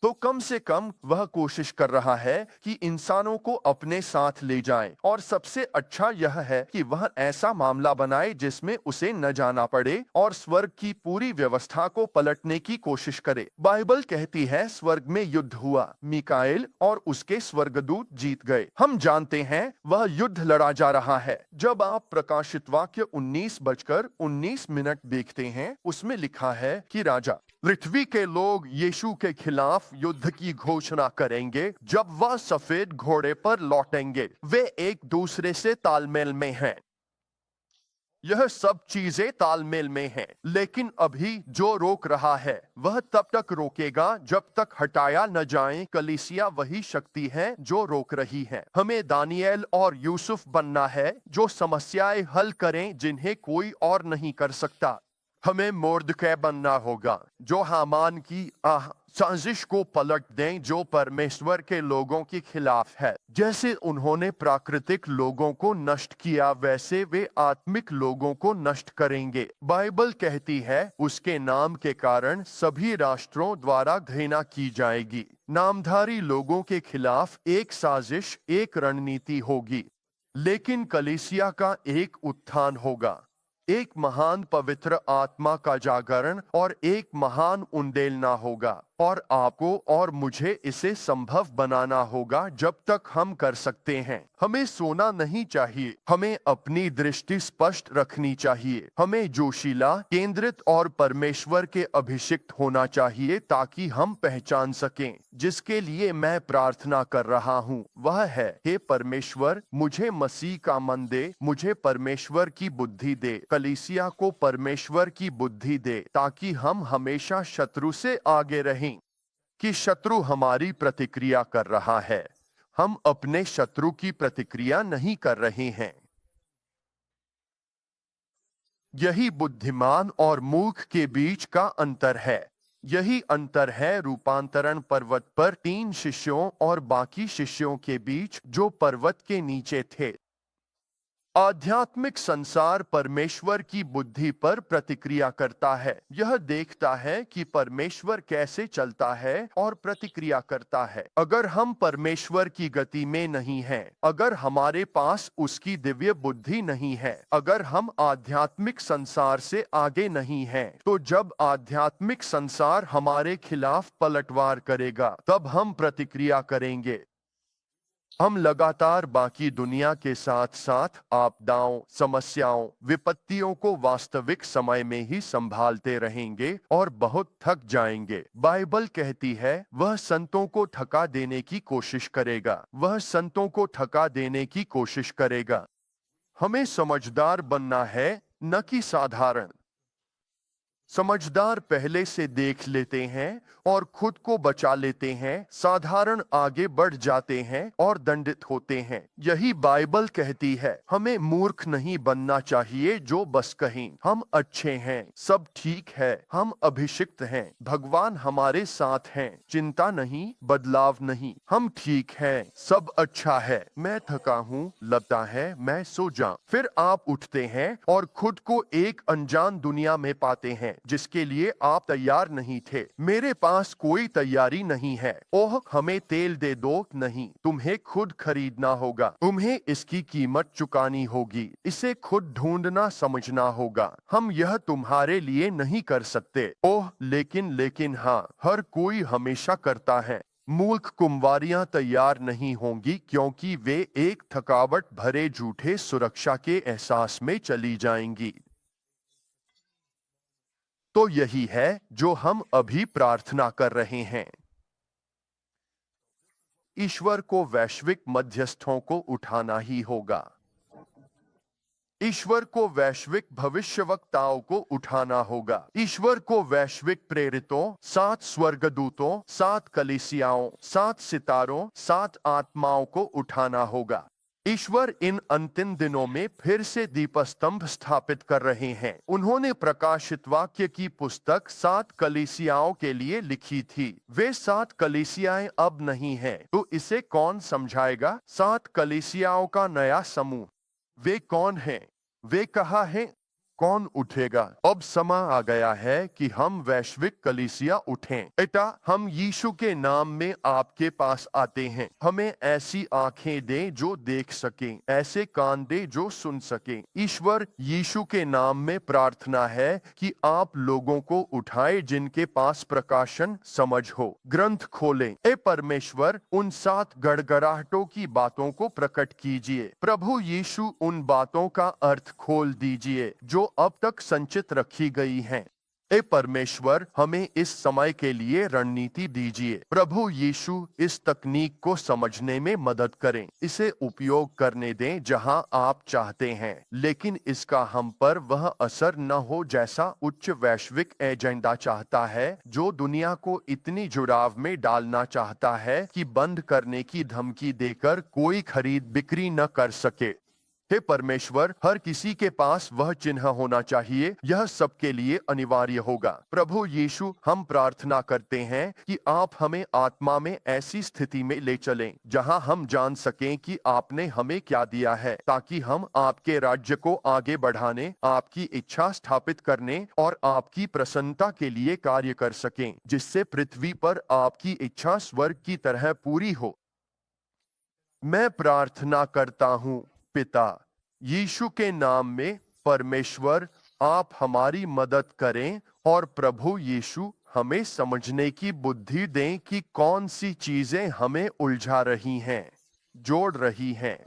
तो कम से कम वह कोशिश कर रहा है कि इंसानों को अपने साथ ले जाए, और सबसे अच्छा यह है कि वह ऐसा मामला बनाए जिसमें उसे न जाना पड़े और स्वर्ग की पूरी व्यवस्था को पलटने की कोशिश करे। बाइबल कहती है स्वर्ग में युद्ध हुआ, मिकाएल और उसके स्वर्गदूत जीत गए। हम जानते हैं वह युद्ध लड़ा जा रहा है। जब आप प्रकाशित वाक्य 19:19 देखते हैं, उसमें लिखा है कि राजा पृथ्वी के लोग यीशु के खिलाफ युद्ध की घोषणा करेंगे जब वह सफेद घोड़े पर लौटेंगे। वे एक दूसरे से तालमेल में हैं। यह सब चीजें तालमेल में हैं, लेकिन अभी जो रोक रहा है वह तब तक रोकेगा जब तक हटाया न जाए। कलीसिया वही शक्ति है जो रोक रही है। हमें दानिएल और यूसुफ बनना है जो समस्याएं हल करें जिन्हें कोई और नहीं कर सकता। हमें मोर्दकै बनना होगा जो हामान की साजिश को पलट दें जो परमेश्वर के लोगों के खिलाफ है। जैसे उन्होंने प्राकृतिक लोगों को नष्ट किया, वैसे वे आत्मिक लोगों को नष्ट करेंगे। बाइबल कहती है उसके नाम के कारण सभी राष्ट्रों द्वारा घृणा की जाएगी। नामधारी लोगों के खिलाफ एक साजिश, एक रणनीति होगी, लेकिन कलीसिया का एक उत्थान होगा, एक महान पवित्र आत्मा का जागरण और एक महान उंडेलना होगा। और आपको और मुझे इसे संभव बनाना होगा जब तक हम कर सकते हैं। हमें सोना नहीं चाहिए, हमें अपनी दृष्टि स्पष्ट रखनी चाहिए। हमें जोशीला, केंद्रित और परमेश्वर के अभिषिक्त होना चाहिए ताकि हम पहचान सकें। जिसके लिए मैं प्रार्थना कर रहा हूँ वह है, हे परमेश्वर, मुझे मसीह का मन दे, मुझे परमेश्वर की बुद्धि दे, कलीसिया को परमेश्वर की बुद्धि दे, ताकि हम हमेशा शत्रु से आगे रहें। कि शत्रु हमारी प्रतिक्रिया कर रहा है, हम अपने शत्रु की प्रतिक्रिया नहीं कर रहे हैं। यही बुद्धिमान और मूर्ख के बीच का अंतर है। यही अंतर है रूपांतरण पर्वत पर 3 शिष्यों और बाकी शिष्यों के बीच जो पर्वत के नीचे थे। आध्यात्मिक संसार परमेश्वर की बुद्धि पर प्रतिक्रिया करता है। यह देखता है कि परमेश्वर कैसे चलता है और प्रतिक्रिया करता है। अगर हम परमेश्वर की गति में नहीं हैं, अगर हमारे पास उसकी दिव्य बुद्धि नहीं है, अगर हम आध्यात्मिक संसार से आगे नहीं हैं, तो जब आध्यात्मिक संसार हमारे खिलाफ पलटवार करेगा तब हम प्रतिक्रिया करेंगे। हम लगातार बाकी दुनिया के साथ साथ आपदाओं, समस्याओं, विपत्तियों को वास्तविक समय में ही संभालते रहेंगे और बहुत थक जाएंगे। बाइबल कहती है वह संतों को थका देने की कोशिश करेगा, वह संतों को थका देने की कोशिश करेगा। हमें समझदार बनना है, न कि साधारण। समझदार पहले से देख लेते हैं और खुद को बचा लेते हैं, साधारण आगे बढ़ जाते हैं और दंडित होते हैं। यही बाइबल कहती है। हमें मूर्ख नहीं बनना चाहिए जो बस कहें हम अच्छे हैं, सब ठीक है, हम अभिषिक्त हैं, भगवान हमारे साथ हैं, चिंता नहीं, बदलाव नहीं, हम ठीक हैं, सब अच्छा है, मैं थका हूँ, लगता है मैं सो जाऊं। फिर आप उठते हैं और खुद को एक अनजान दुनिया में पाते हैं जिसके लिए आप तैयार नहीं थे। मेरे पास कोई तैयारी नहीं है। ओह, हमें तेल दे दो। नहीं, तुम्हें खुद खरीदना होगा, तुम्हें इसकी कीमत चुकानी होगी, इसे खुद ढूंढना समझना होगा। हम यह तुम्हारे लिए नहीं कर सकते। ओह, लेकिन हाँ, हर कोई हमेशा करता है। मूर्ख कुंवारियां तैयार नहीं होंगी क्योंकि वे एक थकावट भरे झूठे सुरक्षा के एहसास में चली जाएंगी। तो यही है जो हम अभी प्रार्थना कर रहे हैं। ईश्वर को वैश्विक मध्यस्थों को उठाना ही होगा। ईश्वर को वैश्विक भविष्यवक्ताओं को उठाना होगा। ईश्वर को वैश्विक प्रेरितों, 7 स्वर्गदूतों, 7 कलीसियाओं, 7 सितारों, 7 आत्माओं को उठाना होगा। ईश्वर इन अंतिम दिनों में फिर से दीपस्तंभ स्थापित कर रहे हैं। उन्होंने प्रकाशित वाक्य की पुस्तक 7 कलीसियाओं के लिए लिखी थी। वे 7 कलीसियाएं अब नहीं हैं, तो इसे कौन समझाएगा? 7 कलीसियाओं का नया समूह। वे कौन हैं? वे कहाँ हैं? कौन उठेगा? अब समय आ गया है कि हम वैश्विक कलीसिया उठें। बेटा, हम यीशु के नाम में आपके पास आते हैं। हमें ऐसी आंखें दे जो देख सकें, ऐसे कान दे जो सुन सकें। ईश्वर, यीशु के नाम में प्रार्थना है कि आप लोगों को उठाए जिनके पास प्रकाशन समझ हो। ग्रंथ खोलें। ए परमेश्वर, उन 7 गड़गड़ाहटों की बातों को प्रकट कीजिए। प्रभु यीशु, उन बातों का अर्थ खोल दीजिए जो अब तक संचित रखी गई हैं। ए परमेश्वर, हमें इस समय के लिए रणनीति दीजिए। प्रभु यीशु, इस तकनीक को समझने में मदद करें। इसे उपयोग करने दें जहां आप चाहते हैं, लेकिन इसका हम पर वह असर न हो जैसा उच्च वैश्विक एजेंडा चाहता है, जो दुनिया को इतनी जुड़ाव में डालना चाहता है कि बंद करने की धमकी देकर कोई खरीद बिक्री न कर सके। हे परमेश्वर, हर किसी के पास वह चिन्ह होना चाहिए। यह सबके लिए अनिवार्य होगा। प्रभु यीशु, हम प्रार्थना करते हैं कि आप हमें आत्मा में ऐसी स्थिति में ले चलें जहां हम जान सकें कि आपने हमें क्या दिया है, ताकि हम आपके राज्य को आगे बढ़ाने, आपकी इच्छा स्थापित करने और आपकी प्रसन्नता के लिए कार्य कर सकें, जिससे पृथ्वी पर आपकी इच्छा स्वर्ग की तरह पूरी हो। मैं प्रार्थना करता हूँ पिता, यीशु के नाम में। परमेश्वर, आप हमारी मदद करें और प्रभु यीशु, हमें समझने की बुद्धि दें कि कौन सी चीजें हमें उलझा रही हैं, जोड़ रही हैं।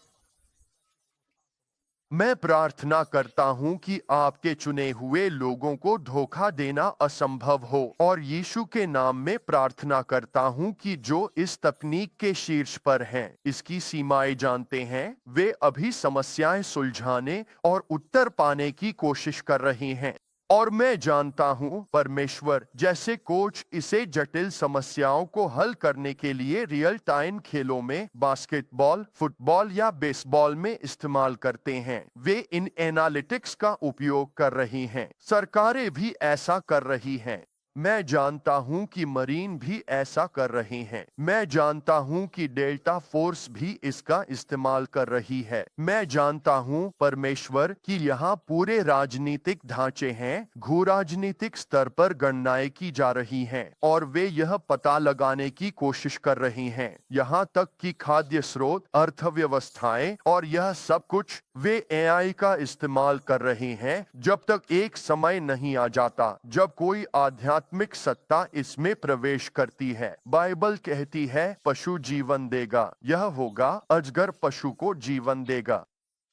मैं प्रार्थना करता हूं कि आपके चुने हुए लोगों को धोखा देना असंभव हो, और यीशु के नाम में प्रार्थना करता हूं कि जो इस तकनीक के शीर्ष पर हैं, इसकी सीमाएं जानते हैं, वे अभी समस्याएं सुलझाने और उत्तर पाने की कोशिश कर रहे हैं। और मैं जानता हूं परमेश्वर, जैसे कोच इसे जटिल समस्याओं को हल करने के लिए रियल टाइम खेलों में, बास्केटबॉल, फुटबॉल या बेसबॉल में इस्तेमाल करते हैं, वे इन एनालिटिक्स का उपयोग कर रही हैं। सरकारें भी ऐसा कर रही हैं। मैं जानता हूं कि मरीन भी ऐसा कर रहे हैं। मैं जानता हूं कि डेल्टा फोर्स भी इसका इस्तेमाल कर रही है। मैं जानता हूं परमेश्वर कि यहाँ पूरे राजनीतिक ढांचे हैं, भू-राजनीतिक स्तर पर गणनाएं की जा रही हैं और वे यह पता लगाने की कोशिश कर रही हैं, यहाँ तक कि खाद्य स्रोत, अर्थव्यवस्थाएं और यह सब कुछ वे एआई का इस्तेमाल कर रहे हैं, जब तक एक समय नहीं आ जाता जब कोई आध्यात्मिक सत्ता इसमें प्रवेश करती है। बाइबल कहती है, पशु जीवन देगा। यह होगा, अजगर पशु को जीवन देगा।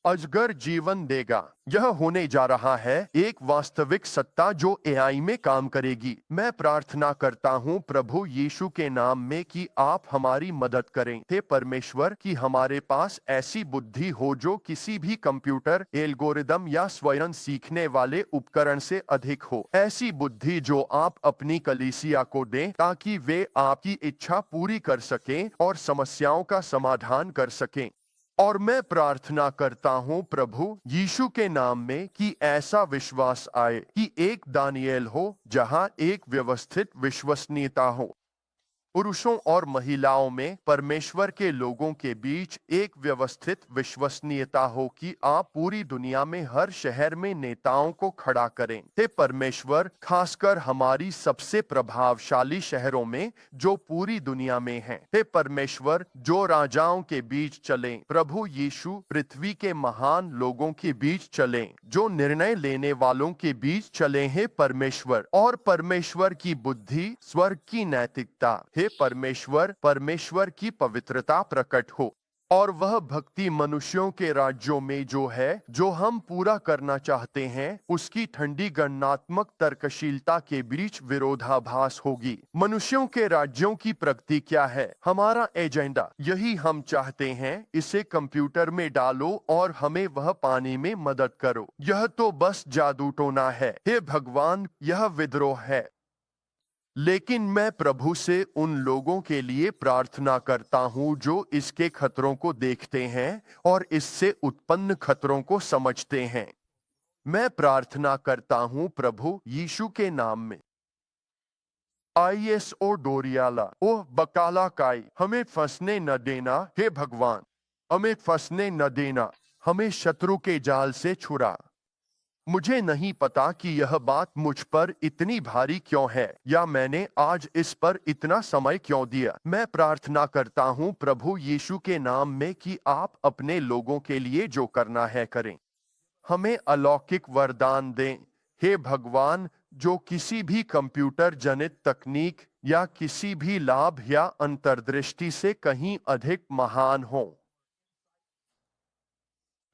अजगर जीवन देगा। यह होने जा रहा है एक वास्तविक सत्ता जो एआई में काम करेगी। मैं प्रार्थना करता हूँ प्रभु यीशु के नाम में कि आप हमारी मदद करें। हे परमेश्वर, कि हमारे पास ऐसी बुद्धि हो जो किसी भी कंप्यूटर, एल्गोरिदम या स्वयं सीखने वाले उपकरण से अधिक हो। ऐसी बुद्धि जो आप अपनी कलीसिया को दें, ताकि वे आपकी इच्छा पूरी कर सकें और समस्याओं का समाधान कर सकें। और मैं प्रार्थना करता हूं प्रभु यीशु के नाम में कि ऐसा विश्वास आए कि एक दानिएल हो जहां एक व्यवस्थित विश्वसनीयता हो। पुरुषों और महिलाओं में परमेश्वर के लोगों के बीच एक व्यवस्थित विश्वसनीयता हो कि आप पूरी दुनिया में हर शहर में नेताओं को खड़ा करें। हे परमेश्वर, खासकर हमारी सबसे प्रभावशाली शहरों में जो पूरी दुनिया में हैं। हे परमेश्वर, जो राजाओं के बीच चलें। प्रभु यीशु, पृथ्वी के महान लोगों के बीच चलें, जो निर्णय लेने वालों के बीच चलें। हे परमेश्वर, और परमेश्वर की बुद्धि, स्वर्ग की नैतिकता, हे परमेश्वर, परमेश्वर की पवित्रता प्रकट हो, और वह भक्ति मनुष्यों के राज्यों में जो है, जो हम पूरा करना चाहते हैं, उसकी ठंडी गणनात्मक तर्कशीलता के बीच विरोधाभास होगी। मनुष्यों के राज्यों की प्रगति क्या है? हमारा एजेंडा, यही हम चाहते हैं। इसे कंप्यूटर में डालो और हमें वह पाने में मदद करो। यह तो बस जादू टोना है। हे भगवान, यह विद्रोह है। लेकिन मैं प्रभु से उन लोगों के लिए प्रार्थना करता हूं जो इसके खतरों को देखते हैं और इससे उत्पन्न खतरों को समझते हैं। मैं प्रार्थना करता हूं प्रभु यीशु के नाम में। आईएसओ डोरियाला, ओह बकाला काई, हमें फंसने न देना। हे भगवान, हमें फंसने न देना। हमें शत्रु के जाल से छुड़ा। मुझे नहीं पता कि यह बात मुझ पर इतनी भारी क्यों है या मैंने आज इस पर इतना समय क्यों दिया। मैं प्रार्थना करता हूँ प्रभु यीशु के नाम में कि आप अपने लोगों के लिए जो करना है करें। हमें अलौकिक वरदान दें, हे भगवान, जो किसी भी कंप्यूटर जनित तकनीक या किसी भी लाभ या अंतर्दृष्टि से कहीं अधिक महान हो।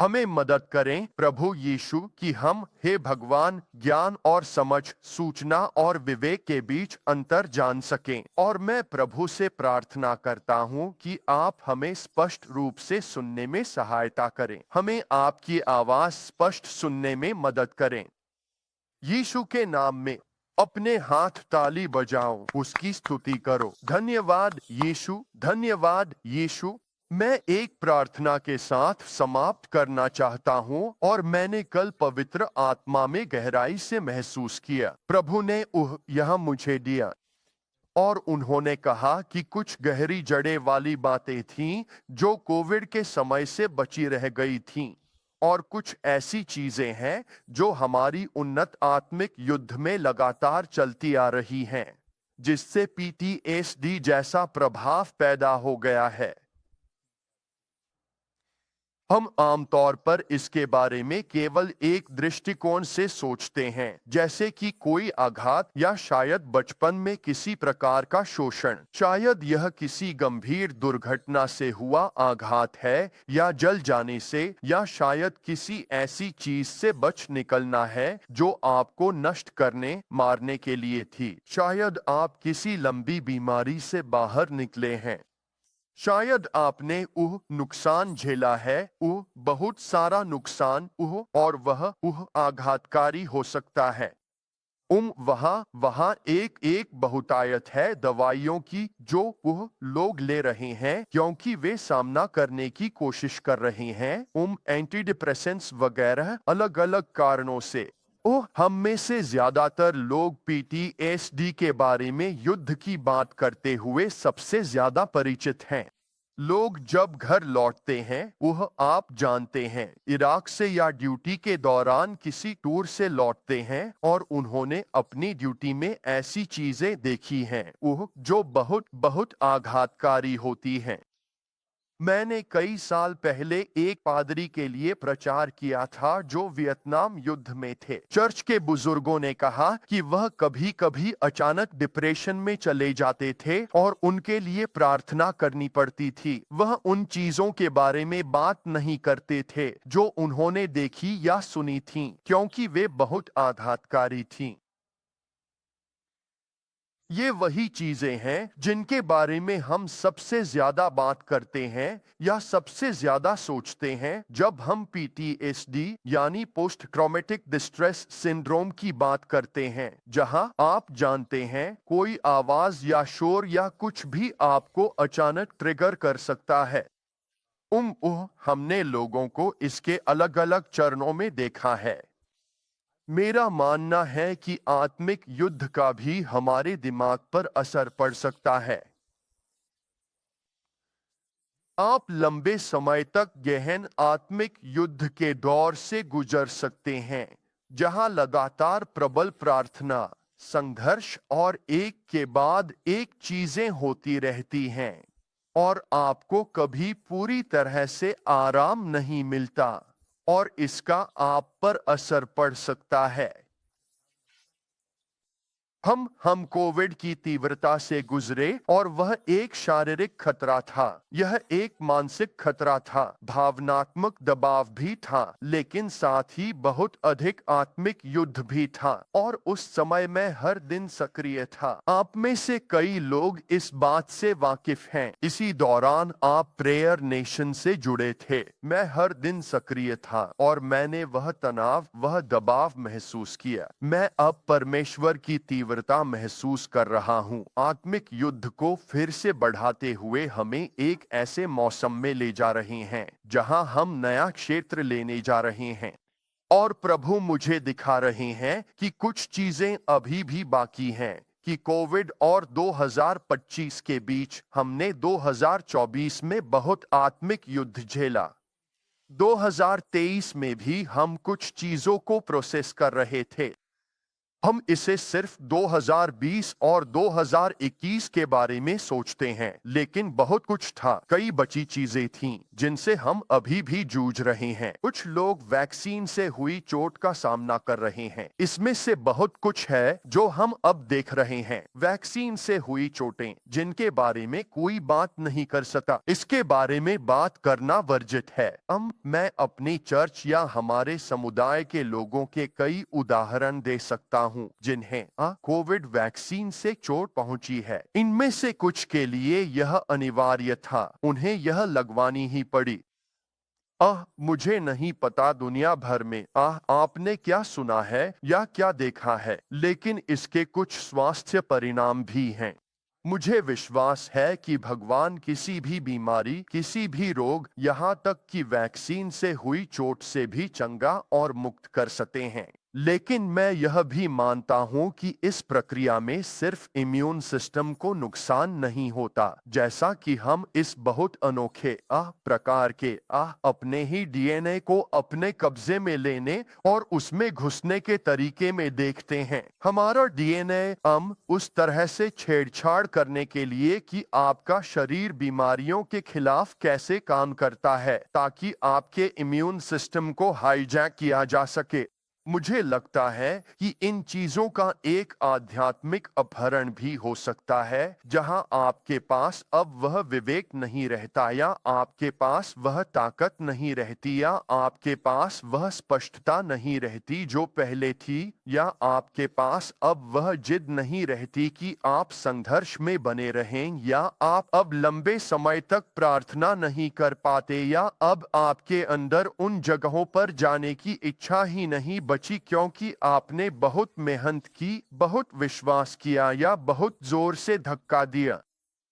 हमें मदद करें प्रभु यीशु कि हम, हे भगवान, ज्ञान और समझ, सूचना और विवेक के बीच अंतर जान सकें। और मैं प्रभु से प्रार्थना करता हूँ कि आप हमें स्पष्ट रूप से सुनने में सहायता करें। हमें आपकी आवाज स्पष्ट सुनने में मदद करें। यीशु के नाम में अपने हाथ ताली बजाओ, उसकी स्तुति करो। धन्यवाद यीशु, धन्यवाद यीशु। मैं एक प्रार्थना के साथ समाप्त करना चाहता हूं और मैंने कल पवित्र आत्मा में गहराई से महसूस किया। प्रभु ने यह मुझे दिया और उन्होंने कहा कि कुछ गहरी जड़ें वाली बातें थीं जो कोविड के समय से बची रह गई थीं, और कुछ ऐसी चीजें हैं जो हमारी उन्नत आत्मिक युद्ध में लगातार चलती आ रही हैं, जिससे पीटीएसडी जैसा प्रभाव पैदा हो गया है। हम आमतौर पर इसके बारे में केवल एक दृष्टिकोण से सोचते हैं, जैसे कि कोई आघात या शायद बचपन में किसी प्रकार का शोषण। शायद यह किसी गंभीर दुर्घटना से हुआ आघात है या जल जाने से, या शायद किसी ऐसी चीज से बच निकलना है जो आपको नष्ट करने, मारने के लिए थी। शायद आप किसी लंबी बीमारी से बाहर निकले हैं। शायद आपने नुकसान झेला है, बहुत सारा नुकसान, और वह आघातकारी हो सकता है। वहाँ एक बहुतायत है दवाइयों की जो लोग ले रहे हैं क्योंकि वे सामना करने की कोशिश कर रहे हैं, एंटीडिप्रेसेंट्स वगैरह, अलग अलग कारणों से। हम में से ज्यादातर लोग पीटीएसडी के बारे में युद्ध की बात करते हुए सबसे ज्यादा परिचित हैं। लोग जब घर लौटते हैं, वह, आप जानते हैं, इराक से या ड्यूटी के दौरान किसी टूर से लौटते हैं और उन्होंने अपनी ड्यूटी में ऐसी चीजें देखी हैं जो बहुत बहुत आघातकारी होती हैं। मैंने कई साल पहले एक पादरी के लिए प्रचार किया था जो वियतनाम युद्ध में थे। चर्च के बुजुर्गों ने कहा कि वह कभी कभी अचानक डिप्रेशन में चले जाते थे और उनके लिए प्रार्थना करनी पड़ती थी। वह उन चीजों के बारे में बात नहीं करते थे जो उन्होंने देखी या सुनी थीं, क्योंकि वे बहुत आघातकारी थीं। ये वही चीजें हैं जिनके बारे में हम सबसे ज्यादा बात करते हैं या सबसे ज्यादा सोचते हैं जब हम पीटीएसडी यानी पोस्ट ट्रॉमेटिक डिस्ट्रेस सिंड्रोम की बात करते हैं, जहां आप जानते हैं कोई आवाज या शोर या कुछ भी आपको अचानक ट्रिगर कर सकता है। हमने लोगों को इसके अलग अलग चरणों में देखा है। मेरा मानना है कि आत्मिक युद्ध का भी हमारे दिमाग पर असर पड़ सकता है। आप लंबे समय तक गहन आत्मिक युद्ध के दौर से गुजर सकते हैं, जहां लगातार प्रबल प्रार्थना, संघर्ष और एक के बाद एक चीजें होती रहती हैं, और आपको कभी पूरी तरह से आराम नहीं मिलता, और इसका आप पर असर पड़ सकता है। हम कोविड की तीव्रता से गुजरे और वह एक शारीरिक खतरा था, यह एक मानसिक खतरा था, भावनात्मक दबाव भी था, लेकिन साथ ही बहुत अधिक आत्मिक युद्ध भी था, और उस समय मैं हर दिन सक्रिय था। आप में से कई लोग इस बात से वाकिफ हैं। इसी दौरान आप प्रेयर नेशन से जुड़े थे। मैं हर दिन सक्रिय था और मैंने वह तनाव, वह दबाव महसूस किया। मैं अब परमेश्वर की तीव्रता महसूस कर रहा हूं। आत्मिक युद्ध को फिर से बढ़ाते हुए हमें एक ऐसे मौसम में ले जा रहे हैं जहां हम नया क्षेत्र लेने जा रहे हैं, और प्रभु मुझे दिखा रहे हैं कि कुछ चीजें अभी भी बाकी हैं। कि कोविड और 2025 के बीच हमने 2024 में बहुत आत्मिक युद्ध झेला। 2023 में भी हम कुछ चीजों को प्रोसेस कर रहे थे। हम इसे सिर्फ 2020 और 2021 के बारे में सोचते हैं, लेकिन बहुत कुछ था। कई बची चीजें थीं जिनसे हम अभी भी जूझ रहे हैं। कुछ लोग वैक्सीन से हुई चोट का सामना कर रहे हैं। इसमें से बहुत कुछ है जो हम अब देख रहे हैं। वैक्सीन से हुई चोटें जिनके बारे में कोई बात नहीं कर सकता, इसके बारे में बात करना वर्जित है। मैं अपनी चर्च या हमारे समुदाय के लोगों के कई उदाहरण दे सकता हूं जिन्हें कोविड वैक्सीन से चोट पहुंची है। इनमें से कुछ के लिए यह अनिवार्य था, उन्हें यह लगवानी ही पड़ी। मुझे नहीं पता दुनिया भर में आपने क्या सुना है या क्या देखा है, लेकिन इसके कुछ स्वास्थ्य परिणाम भी हैं। मुझे विश्वास है कि भगवान किसी भी बीमारी, किसी भी रोग, यहाँ तक कि वैक्सीन से हुई चोट से भी चंगा और मुक्त कर सकते हैं। लेकिन मैं यह भी मानता हूं कि इस प्रक्रिया में सिर्फ इम्यून सिस्टम को नुकसान नहीं होता, जैसा कि हम इस बहुत अनोखे प्रकार के अपने ही डीएनए को अपने कब्जे में लेने और उसमें घुसने के तरीके में देखते हैं। हमारा डीएनए उस तरह से छेड़छाड़ करने के लिए कि आपका शरीर बीमारियों के खिलाफ कैसे काम करता है, ताकि आपके इम्यून सिस्टम को हाईजैक किया जा सके। मुझे लगता है कि इन चीजों का एक आध्यात्मिक अपहरण भी हो सकता है, जहां आपके पास अब वह विवेक नहीं रहता, या आपके पास वह ताकत नहीं रहती, या आपके पास वह स्पष्टता नहीं रहती जो पहले थी, या आपके पास अब वह जिद नहीं रहती कि आप संघर्ष में बने रहें, या आप अब लंबे समय तक प्रार्थना नहीं कर पाते, या अब आपके अंदर उन जगहों पर जाने की इच्छा ही नहीं बची क्योंकि आपने बहुत मेहनत की, बहुत विश्वास किया या बहुत जोर से धक्का दिया।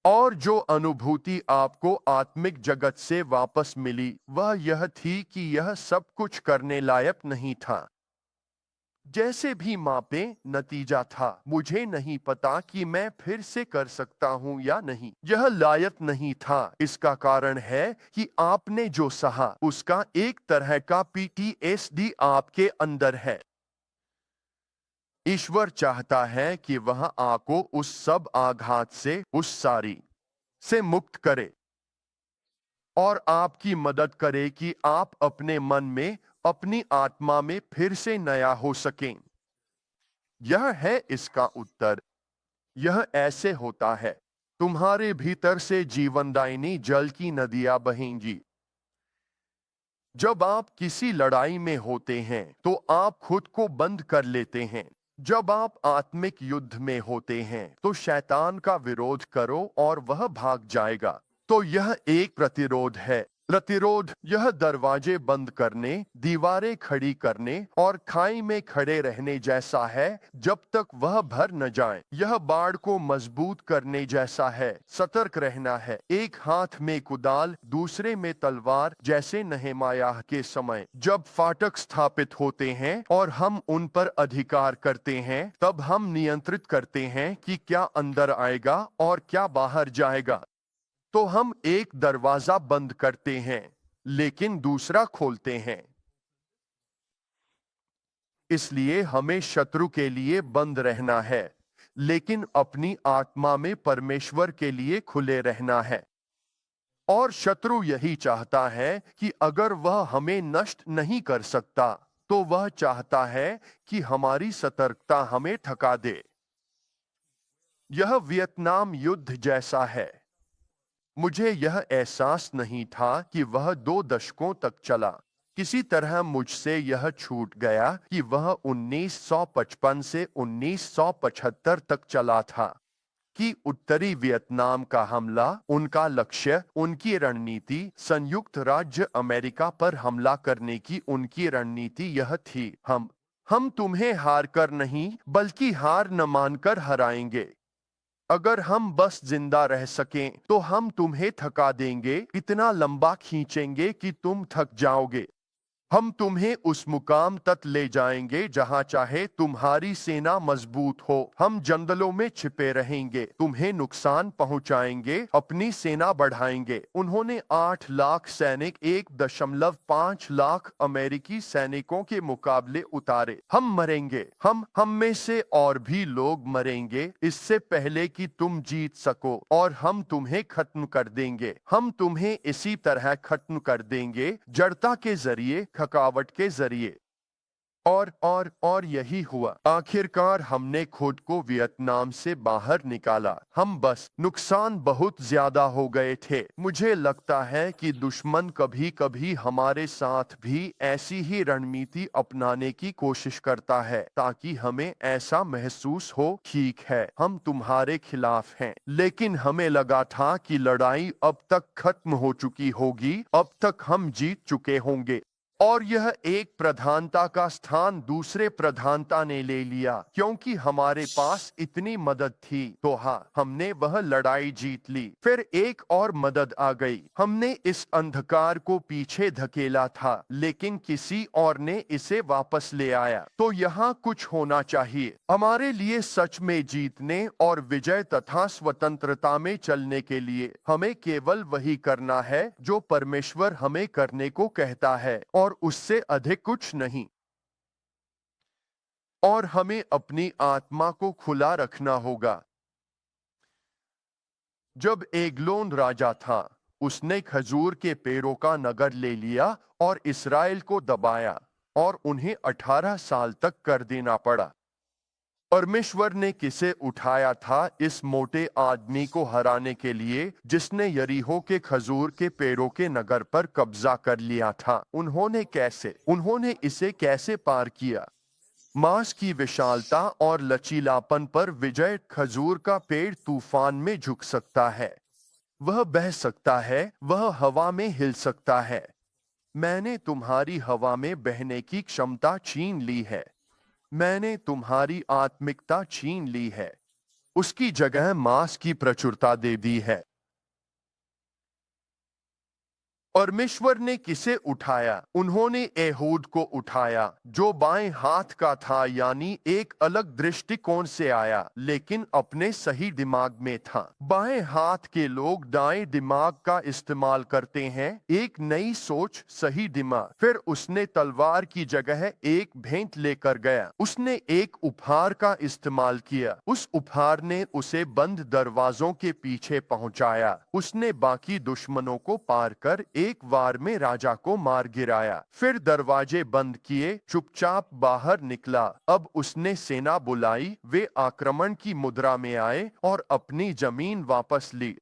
और जो अनुभूति आपको आत्मिक जगत से वापस मिली वह यह थी कि यह सब कुछ करने लायक नहीं था। जैसे भी मापे, नतीजा था, मुझे नहीं पता कि मैं फिर से कर सकता हूं या नहीं। यह लायक नहीं था। इसका कारण है कि आपने जो सहा उसका एक तरह का पीटीएसडी आपके अंदर है। ईश्वर चाहता है कि वह आपको उस सब आघात से, उस सारी से मुक्त करे और आपकी मदद करे कि आप अपने मन में, अपनी आत्मा में फिर से नया हो सकें। यह है इसका उत्तर। यह ऐसे होता है। तुम्हारे भीतर से जीवनदायिनी जल की नदियां बहेंगी। जब आप किसी लड़ाई में होते हैं तो आप खुद को बंद कर लेते हैं। जब आप आत्मिक युद्ध में होते हैं तो शैतान का विरोध करो और वह भाग जाएगा। तो यह एक प्रतिरोध है। प्रतिरोध यह दरवाजे बंद करने, दीवारें खड़ी करने और खाई में खड़े रहने जैसा है जब तक वह भर न जाए। यह बाड़ को मजबूत करने जैसा है। सतर्क रहना है। एक हाथ में कुदाल, दूसरे में तलवार, जैसे नहमायाह के समय जब फाटक स्थापित होते हैं और हम उन पर अधिकार करते हैं, तब हम नियंत्रित करते हैं कि क्या अंदर आएगा और क्या बाहर जाएगा। तो हम एक दरवाजा बंद करते हैं लेकिन दूसरा खोलते हैं। इसलिए हमें शत्रु के लिए बंद रहना है, लेकिन अपनी आत्मा में परमेश्वर के लिए खुले रहना है। और शत्रु यही चाहता है कि अगर वह हमें नष्ट नहीं कर सकता तो वह चाहता है कि हमारी सतर्कता हमें थका दे। यह वियतनाम युद्ध जैसा है। मुझे यह एहसास नहीं था कि वह 2 दशकों तक चला। किसी तरह मुझसे यह छूट गया कि वह 1955 से 1975 तक चला था, कि उत्तरी वियतनाम का हमला, उनका लक्ष्य, उनकी रणनीति, संयुक्त राज्य अमेरिका पर हमला करने की उनकी रणनीति यह थी, हम तुम्हें हार कर नहीं बल्कि हार न मानकर हराएंगे। अगर हम बस जिंदा रह सकें तो हम तुम्हें थका देंगे, इतना लंबा खींचेंगे कि तुम थक जाओगे। हम तुम्हें उस मुकाम तक ले जाएंगे जहां चाहे तुम्हारी सेना मजबूत हो। हम जंगलों में छिपे रहेंगे, तुम्हें नुकसान पहुंचाएंगे, अपनी सेना बढ़ाएंगे। उन्होंने 8 लाख सैनिक 1.5 लाख अमेरिकी सैनिकों के मुकाबले उतारे। हम मरेंगे, हम में से और भी लोग मरेंगे इससे पहले कि तुम जीत सको, और हम तुम्हें खत्म कर देंगे। हम तुम्हें इसी तरह खत्म कर देंगे, जड़ता के जरिए, थकावट के जरिए। और यही हुआ। आखिरकार हमने खुद को वियतनाम से बाहर निकाला। हम बस नुकसान बहुत ज्यादा हो गए थे। मुझे लगता है कि दुश्मन कभी कभी हमारे साथ भी ऐसी ही रणनीति अपनाने की कोशिश करता है, ताकि हमें ऐसा महसूस हो, ठीक है हम तुम्हारे खिलाफ हैं, लेकिन हमें लगा था कि लड़ाई अब तक खत्म हो चुकी होगी, अब तक हम जीत चुके होंगे। और यह एक प्रधानता का स्थान दूसरे प्रधानता ने ले लिया, क्योंकि हमारे पास इतनी मदद थी। तो हाँ, हमने वह लड़ाई जीत ली। फिर एक और मदद आ गई। हमने इस अंधकार को पीछे धकेला था, लेकिन किसी और ने इसे वापस ले आया। तो यहाँ कुछ होना चाहिए। हमारे लिए सच में जीतने और विजय तथा स्वतंत्रता में चलने के लिए हमें केवल वही करना है जो परमेश्वर हमें करने को कहता है, और उससे अधिक कुछ नहीं। और हमें अपनी आत्मा को खुला रखना होगा। जब एग्लोन राजा था, उसने खजूर के पेड़ों का नगर ले लिया और इस्राएल को दबाया, और उन्हें 18 साल तक कर देना पड़ा। परमेश्वर ने किसे उठाया था इस मोटे आदमी को हराने के लिए, जिसने यरीहो के खजूर के पेड़ों के नगर पर कब्जा कर लिया था? उन्होंने इसे कैसे पार किया? मांस की विशालता और लचीलापन पर विजय। खजूर का पेड़ तूफान में झुक सकता है, वह बह सकता है, वह हवा में हिल सकता है। मैंने तुम्हारी हवा में बहने की क्षमता छीन ली है। मैंने तुम्हारी आत्मिकता छीन ली है, उसकी जगह मांस की प्रचुरता दे दी है। परमेश्वर ने किसे उठाया? उन्होंने एहूद को उठाया, जो बाएं हाथ का था, यानी एक अलग दृष्टिकोण से आया, लेकिन अपने सही दिमाग में था। बाएं हाथ के लोग दाएं दिमाग का इस्तेमाल करते हैं, एक नई सोच, सही दिमाग। फिर उसने तलवार की जगह एक भेंट लेकर गया। उसने एक उपहार का इस्तेमाल किया। उस उपहार ने उसे बंद दरवाजों के पीछे पहुंचाया। उसने बाकी दुश्मनों को पार कर एक वार में राजा को मार गिराया। फिर दरवाजे बंद किए, चुपचाप बाहर निकला। अब उसने सेना बुलाई, वे आक्रमण की मुद्रा में आए और अपनी जमीन वापस ली।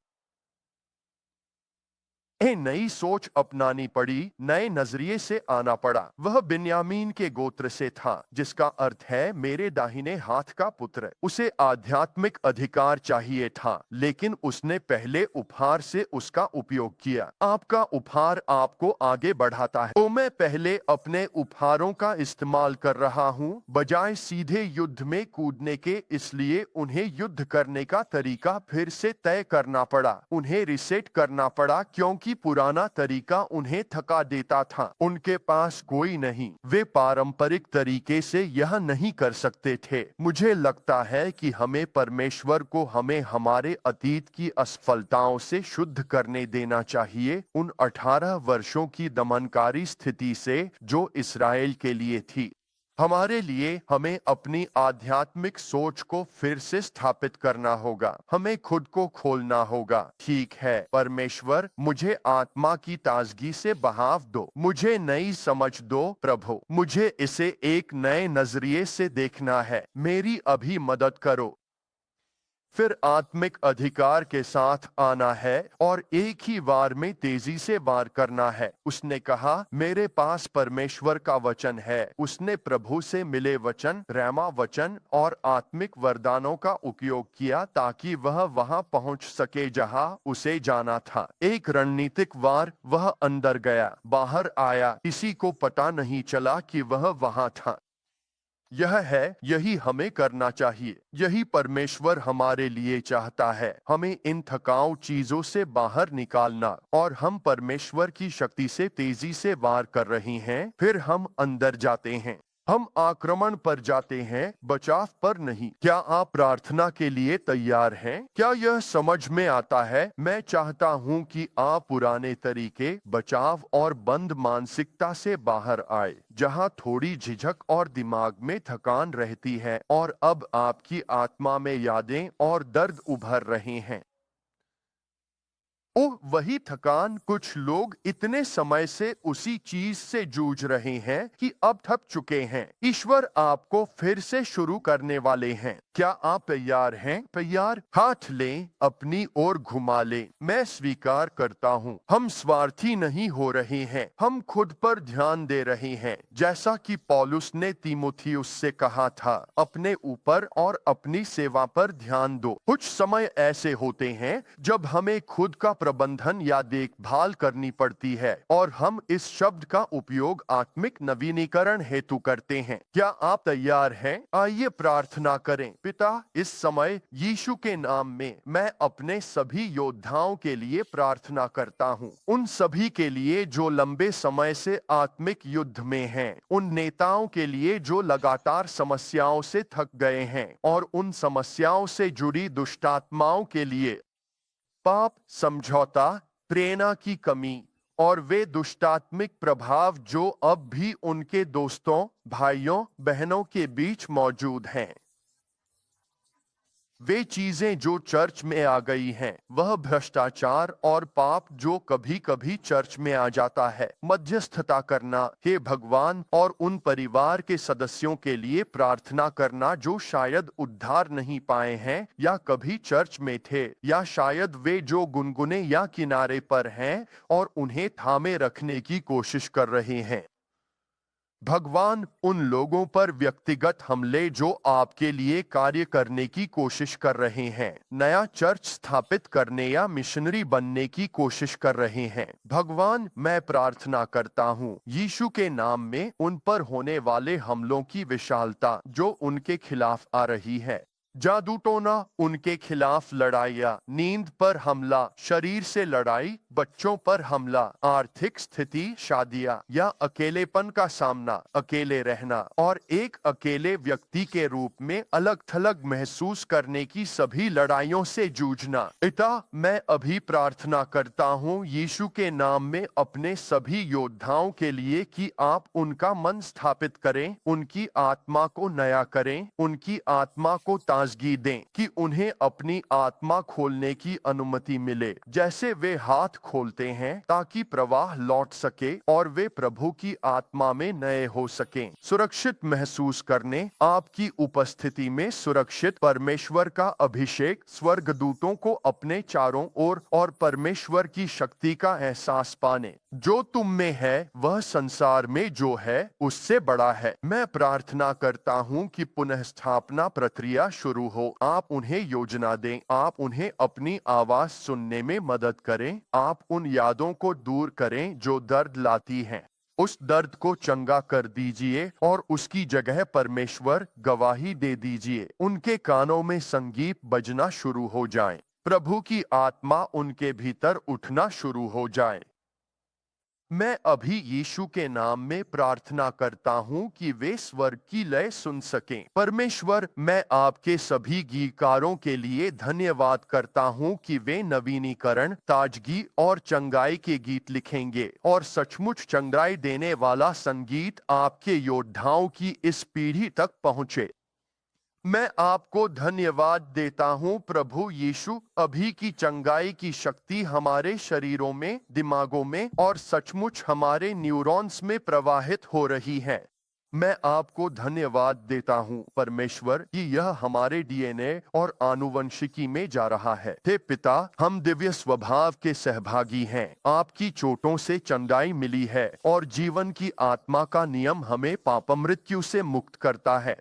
नई सोच अपनानी पड़ी, नए नजरिए से आना पड़ा। वह बिन्यामीन के गोत्र से था, जिसका अर्थ है मेरे दाहिने हाथ का पुत्र। उसे आध्यात्मिक अधिकार चाहिए था, लेकिन उसने पहले उपहार से उसका उपयोग किया। आपका उपहार आपको आगे बढ़ाता है। तो मैं पहले अपने उपहारों का इस्तेमाल कर रहा हूँ, बजाय सीधे युद्ध में कूदने के। इसलिए उन्हें युद्ध करने का तरीका फिर से तय करना पड़ा, उन्हें रिसेट करना पड़ा, क्योंकि पुराना तरीका उन्हें थका देता था। उनके पास कोई नहीं, वे पारंपरिक तरीके से यह नहीं कर सकते थे। मुझे लगता है कि हमें परमेश्वर को हमें हमारे अतीत की असफलताओं से शुद्ध करने देना चाहिए, उन 18 वर्षों की दमनकारी स्थिति से जो इस्राएल के लिए थी। हमारे लिए हमें अपनी आध्यात्मिक सोच को फिर से स्थापित करना होगा। हमें खुद को खोलना होगा। ठीक है परमेश्वर, मुझे आत्मा की ताजगी से बहाव दो, मुझे नई समझ दो प्रभु, मुझे इसे एक नए नजरिए से देखना है, मेरी अभी मदद करो। फिर आत्मिक अधिकार के साथ आना है और एक ही वार में तेजी से वार करना है। उसने कहा, मेरे पास परमेश्वर का वचन है। उसने प्रभु से मिले वचन, रैमा वचन और आत्मिक वरदानों का उपयोग किया, ताकि वह वहां पहुंच सके जहां उसे जाना था। एक रणनीतिक वार। वह अंदर गया, बाहर आया, किसी को पता नहीं चला कि वह वहां था। यही हमें करना चाहिए। यही परमेश्वर हमारे लिए चाहता है, हमें इन थकाऊ चीजों से बाहर निकालना। और हम परमेश्वर की शक्ति से तेजी से वार कर रहे हैं, फिर हम अंदर जाते हैं। हम आक्रमण पर जाते हैं, बचाव पर नहीं। क्या आप प्रार्थना के लिए तैयार हैं? क्या यह समझ में आता है? मैं चाहता हूं कि आप पुराने तरीके, बचाव और बंद मानसिकता से बाहर आए, जहां थोड़ी झिझक और दिमाग में थकान रहती है, और अब आपकी आत्मा में यादें और दर्द उभर रहे हैं। ओह, वही थकान। कुछ लोग इतने समय से उसी चीज से जूझ रहे हैं कि अब थक चुके हैं। ईश्वर आपको फिर से शुरू करने वाले हैं। क्या आप तैयार हैं? तैयार? हाथ लें, अपनी ओर घुमा लें। मैं स्वीकार करता हूँ, हम स्वार्थी नहीं हो रहे हैं, हम खुद पर ध्यान दे रहे हैं। जैसा कि पौलुस ने तीमुथियुस से कहा था, अपने ऊपर और अपनी सेवा पर ध्यान दो। कुछ समय ऐसे होते हैं जब हमें खुद का प्रबंधन या देखभाल करनी पड़ती है, और हम इस शब्द का उपयोग आत्मिक नवीनीकरण हेतु करते हैं। क्या आप तैयार हैं? आइए प्रार्थना करें। पिता, इस समय यीशु के नाम में मैं अपने सभी योद्धाओं के लिए प्रार्थना करता हूँ। उन सभी के लिए जो लंबे समय से आत्मिक युद्ध में हैं, उन नेताओं के लिए जो लगातार समस्याओं से थक गए हैं, और उन समस्याओं से जुड़ी दुष्टात्माओं के लिए, पाप, समझौता, प्रेरणा की कमी और वे दुष्टात्मिक प्रभाव जो अब भी उनके दोस्तों, भाइयों, बहनों के बीच मौजूद हैं। वे चीजें जो चर्च में आ गई हैं, वह भ्रष्टाचार और पाप जो कभी कभी चर्च में आ जाता है। मध्यस्थता करना, हे भगवान, और उन परिवार के सदस्यों के लिए प्रार्थना करना जो शायद उद्धार नहीं पाए हैं या कभी चर्च में थे, या शायद वे जो गुनगुने या किनारे पर हैं और उन्हें थामे रखने की कोशिश कर रहे हैं। भगवान, उन लोगों पर व्यक्तिगत हमले जो आपके लिए कार्य करने की कोशिश कर रहे हैं, नया चर्च स्थापित करने या मिशनरी बनने की कोशिश कर रहे हैं। भगवान, मैं प्रार्थना करता हूँ यीशु के नाम में उन पर होने वाले हमलों की विशालता जो उनके खिलाफ आ रही है। जादू टोना, उनके खिलाफ लड़ाइयाँ, नींद पर हमला, शरीर से लड़ाई, बच्चों पर हमला, आर्थिक स्थिति, शादियाँ या अकेलेपन का सामना, अकेले रहना और एक अकेले व्यक्ति के रूप में अलग थलग महसूस करने की सभी लड़ाइयों से जूझना। पिता, मैं अभी प्रार्थना करता हूँ यीशु के नाम में अपने सभी योद्धाओं के लिए कि आप उनका मन स्थापित करें, उनकी आत्मा को नया करें, उनकी आत्मा को ताजगी दें, कि उन्हें अपनी आत्मा खोलने की अनुमति मिले, जैसे वे हाथ खोलते हैं ताकि प्रवाह लौट सके और वे प्रभु की आत्मा में नए हो सकें। सुरक्षित महसूस करने, आपकी उपस्थिति में सुरक्षित, परमेश्वर का अभिषेक, स्वर्गदूतों को अपने चारों ओर और परमेश्वर की शक्ति का एहसास पाने। जो तुम में है वह संसार में जो है उससे बड़ा है। मैं प्रार्थना करता हूँ कि पुनः स्थापना प्रक्रिया शुरू हो। आप उन्हें योजना दें, आप उन्हें अपनी आवाज सुनने में मदद करें, आप उन यादों को दूर करें जो दर्द लाती हैं। उस दर्द को चंगा कर दीजिए और उसकी जगह परमेश्वर गवाही दे दीजिए। उनके कानों में संगीत बजना शुरू हो जाए, प्रभु की आत्मा उनके भीतर उठना शुरू हो जाए। मैं अभी यीशु के नाम में प्रार्थना करता हूं कि वे स्वर्ग की लय सुन सकें। परमेश्वर, मैं आपके सभी गीतकारों के लिए धन्यवाद करता हूं कि वे नवीनीकरण, ताजगी और चंगाई के गीत लिखेंगे, और सचमुच चंगाई देने वाला संगीत आपके योद्धाओं की इस पीढ़ी तक पहुंचे। मैं आपको धन्यवाद देता हूं प्रभु यीशु, अभी की चंगाई की शक्ति हमारे शरीरों में, दिमागों में और सचमुच हमारे न्यूरॉन्स में प्रवाहित हो रही है। मैं आपको धन्यवाद देता हूं परमेश्वर कि यह हमारे डीएनए और आनुवंशिकी में जा रहा है। हे पिता, हम दिव्य स्वभाव के सहभागी हैं। आपकी चोटों से चंगाई मिली है और जीवन की आत्मा का नियम हमें पापमृत्यु से मुक्त करता है।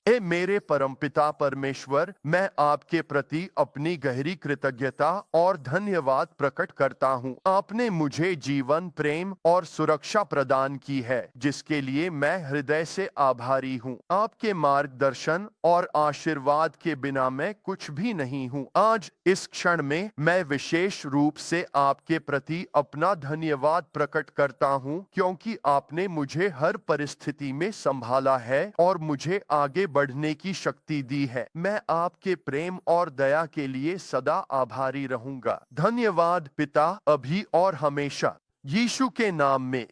ए मेरे परमपिता परमेश्वर, मैं आपके प्रति अपनी गहरी कृतज्ञता और धन्यवाद प्रकट करता हूँ। आपने मुझे जीवन, प्रेम और सुरक्षा प्रदान की है, जिसके लिए मैं हृदय से आभारी हूँ। आपके मार्गदर्शन और आशीर्वाद के बिना मैं कुछ भी नहीं हूँ। आज इस क्षण में मैं विशेष रूप से आपके प्रति अपना धन्यवाद प्रकट करता हूँ, क्योंकि आपने मुझे हर परिस्थिति में संभाला है और मुझे आगे बढ़ने की शक्ति दी है। मैं आपके प्रेम और दया के लिए सदा आभारी रहूंगा। धन्यवाद पिता, अभी और हमेशा। यीशु के नाम में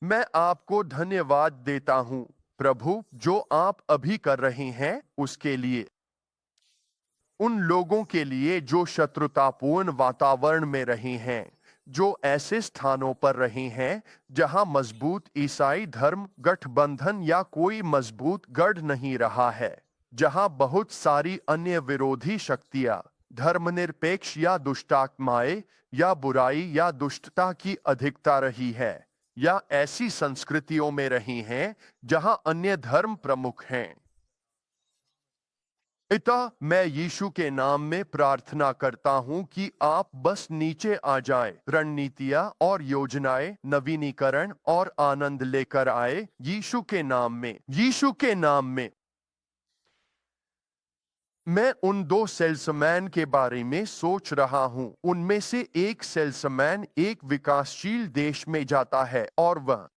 मैं आपको धन्यवाद देता हूं, प्रभु, जो आप अभी कर रहे हैं उसके लिए। उन लोगों के लिए जो शत्रुतापूर्ण वातावरण में रहे हैं, जो ऐसे स्थानों पर रहे हैं जहां मजबूत ईसाई धर्म गठबंधन या कोई मजबूत गढ़ नहीं रहा है, जहां बहुत सारी अन्य विरोधी शक्तियां, धर्मनिरपेक्ष या दुष्टात्माएं या बुराई या दुष्टता की अधिकता रही है, या ऐसी संस्कृतियों में रही हैं जहां अन्य धर्म प्रमुख हैं। पिता, मैं यीशु के नाम में प्रार्थना करता हूं कि आप बस नीचे आ जाएं, रणनीतियां और योजनाएं, नवीनीकरण और आनंद लेकर आए, यीशु के नाम में। यीशु के नाम में मैं उन दो सेल्समैन के बारे में सोच रहा हूं। उनमें से एक सेल्समैन एक विकासशील देश में जाता है और वह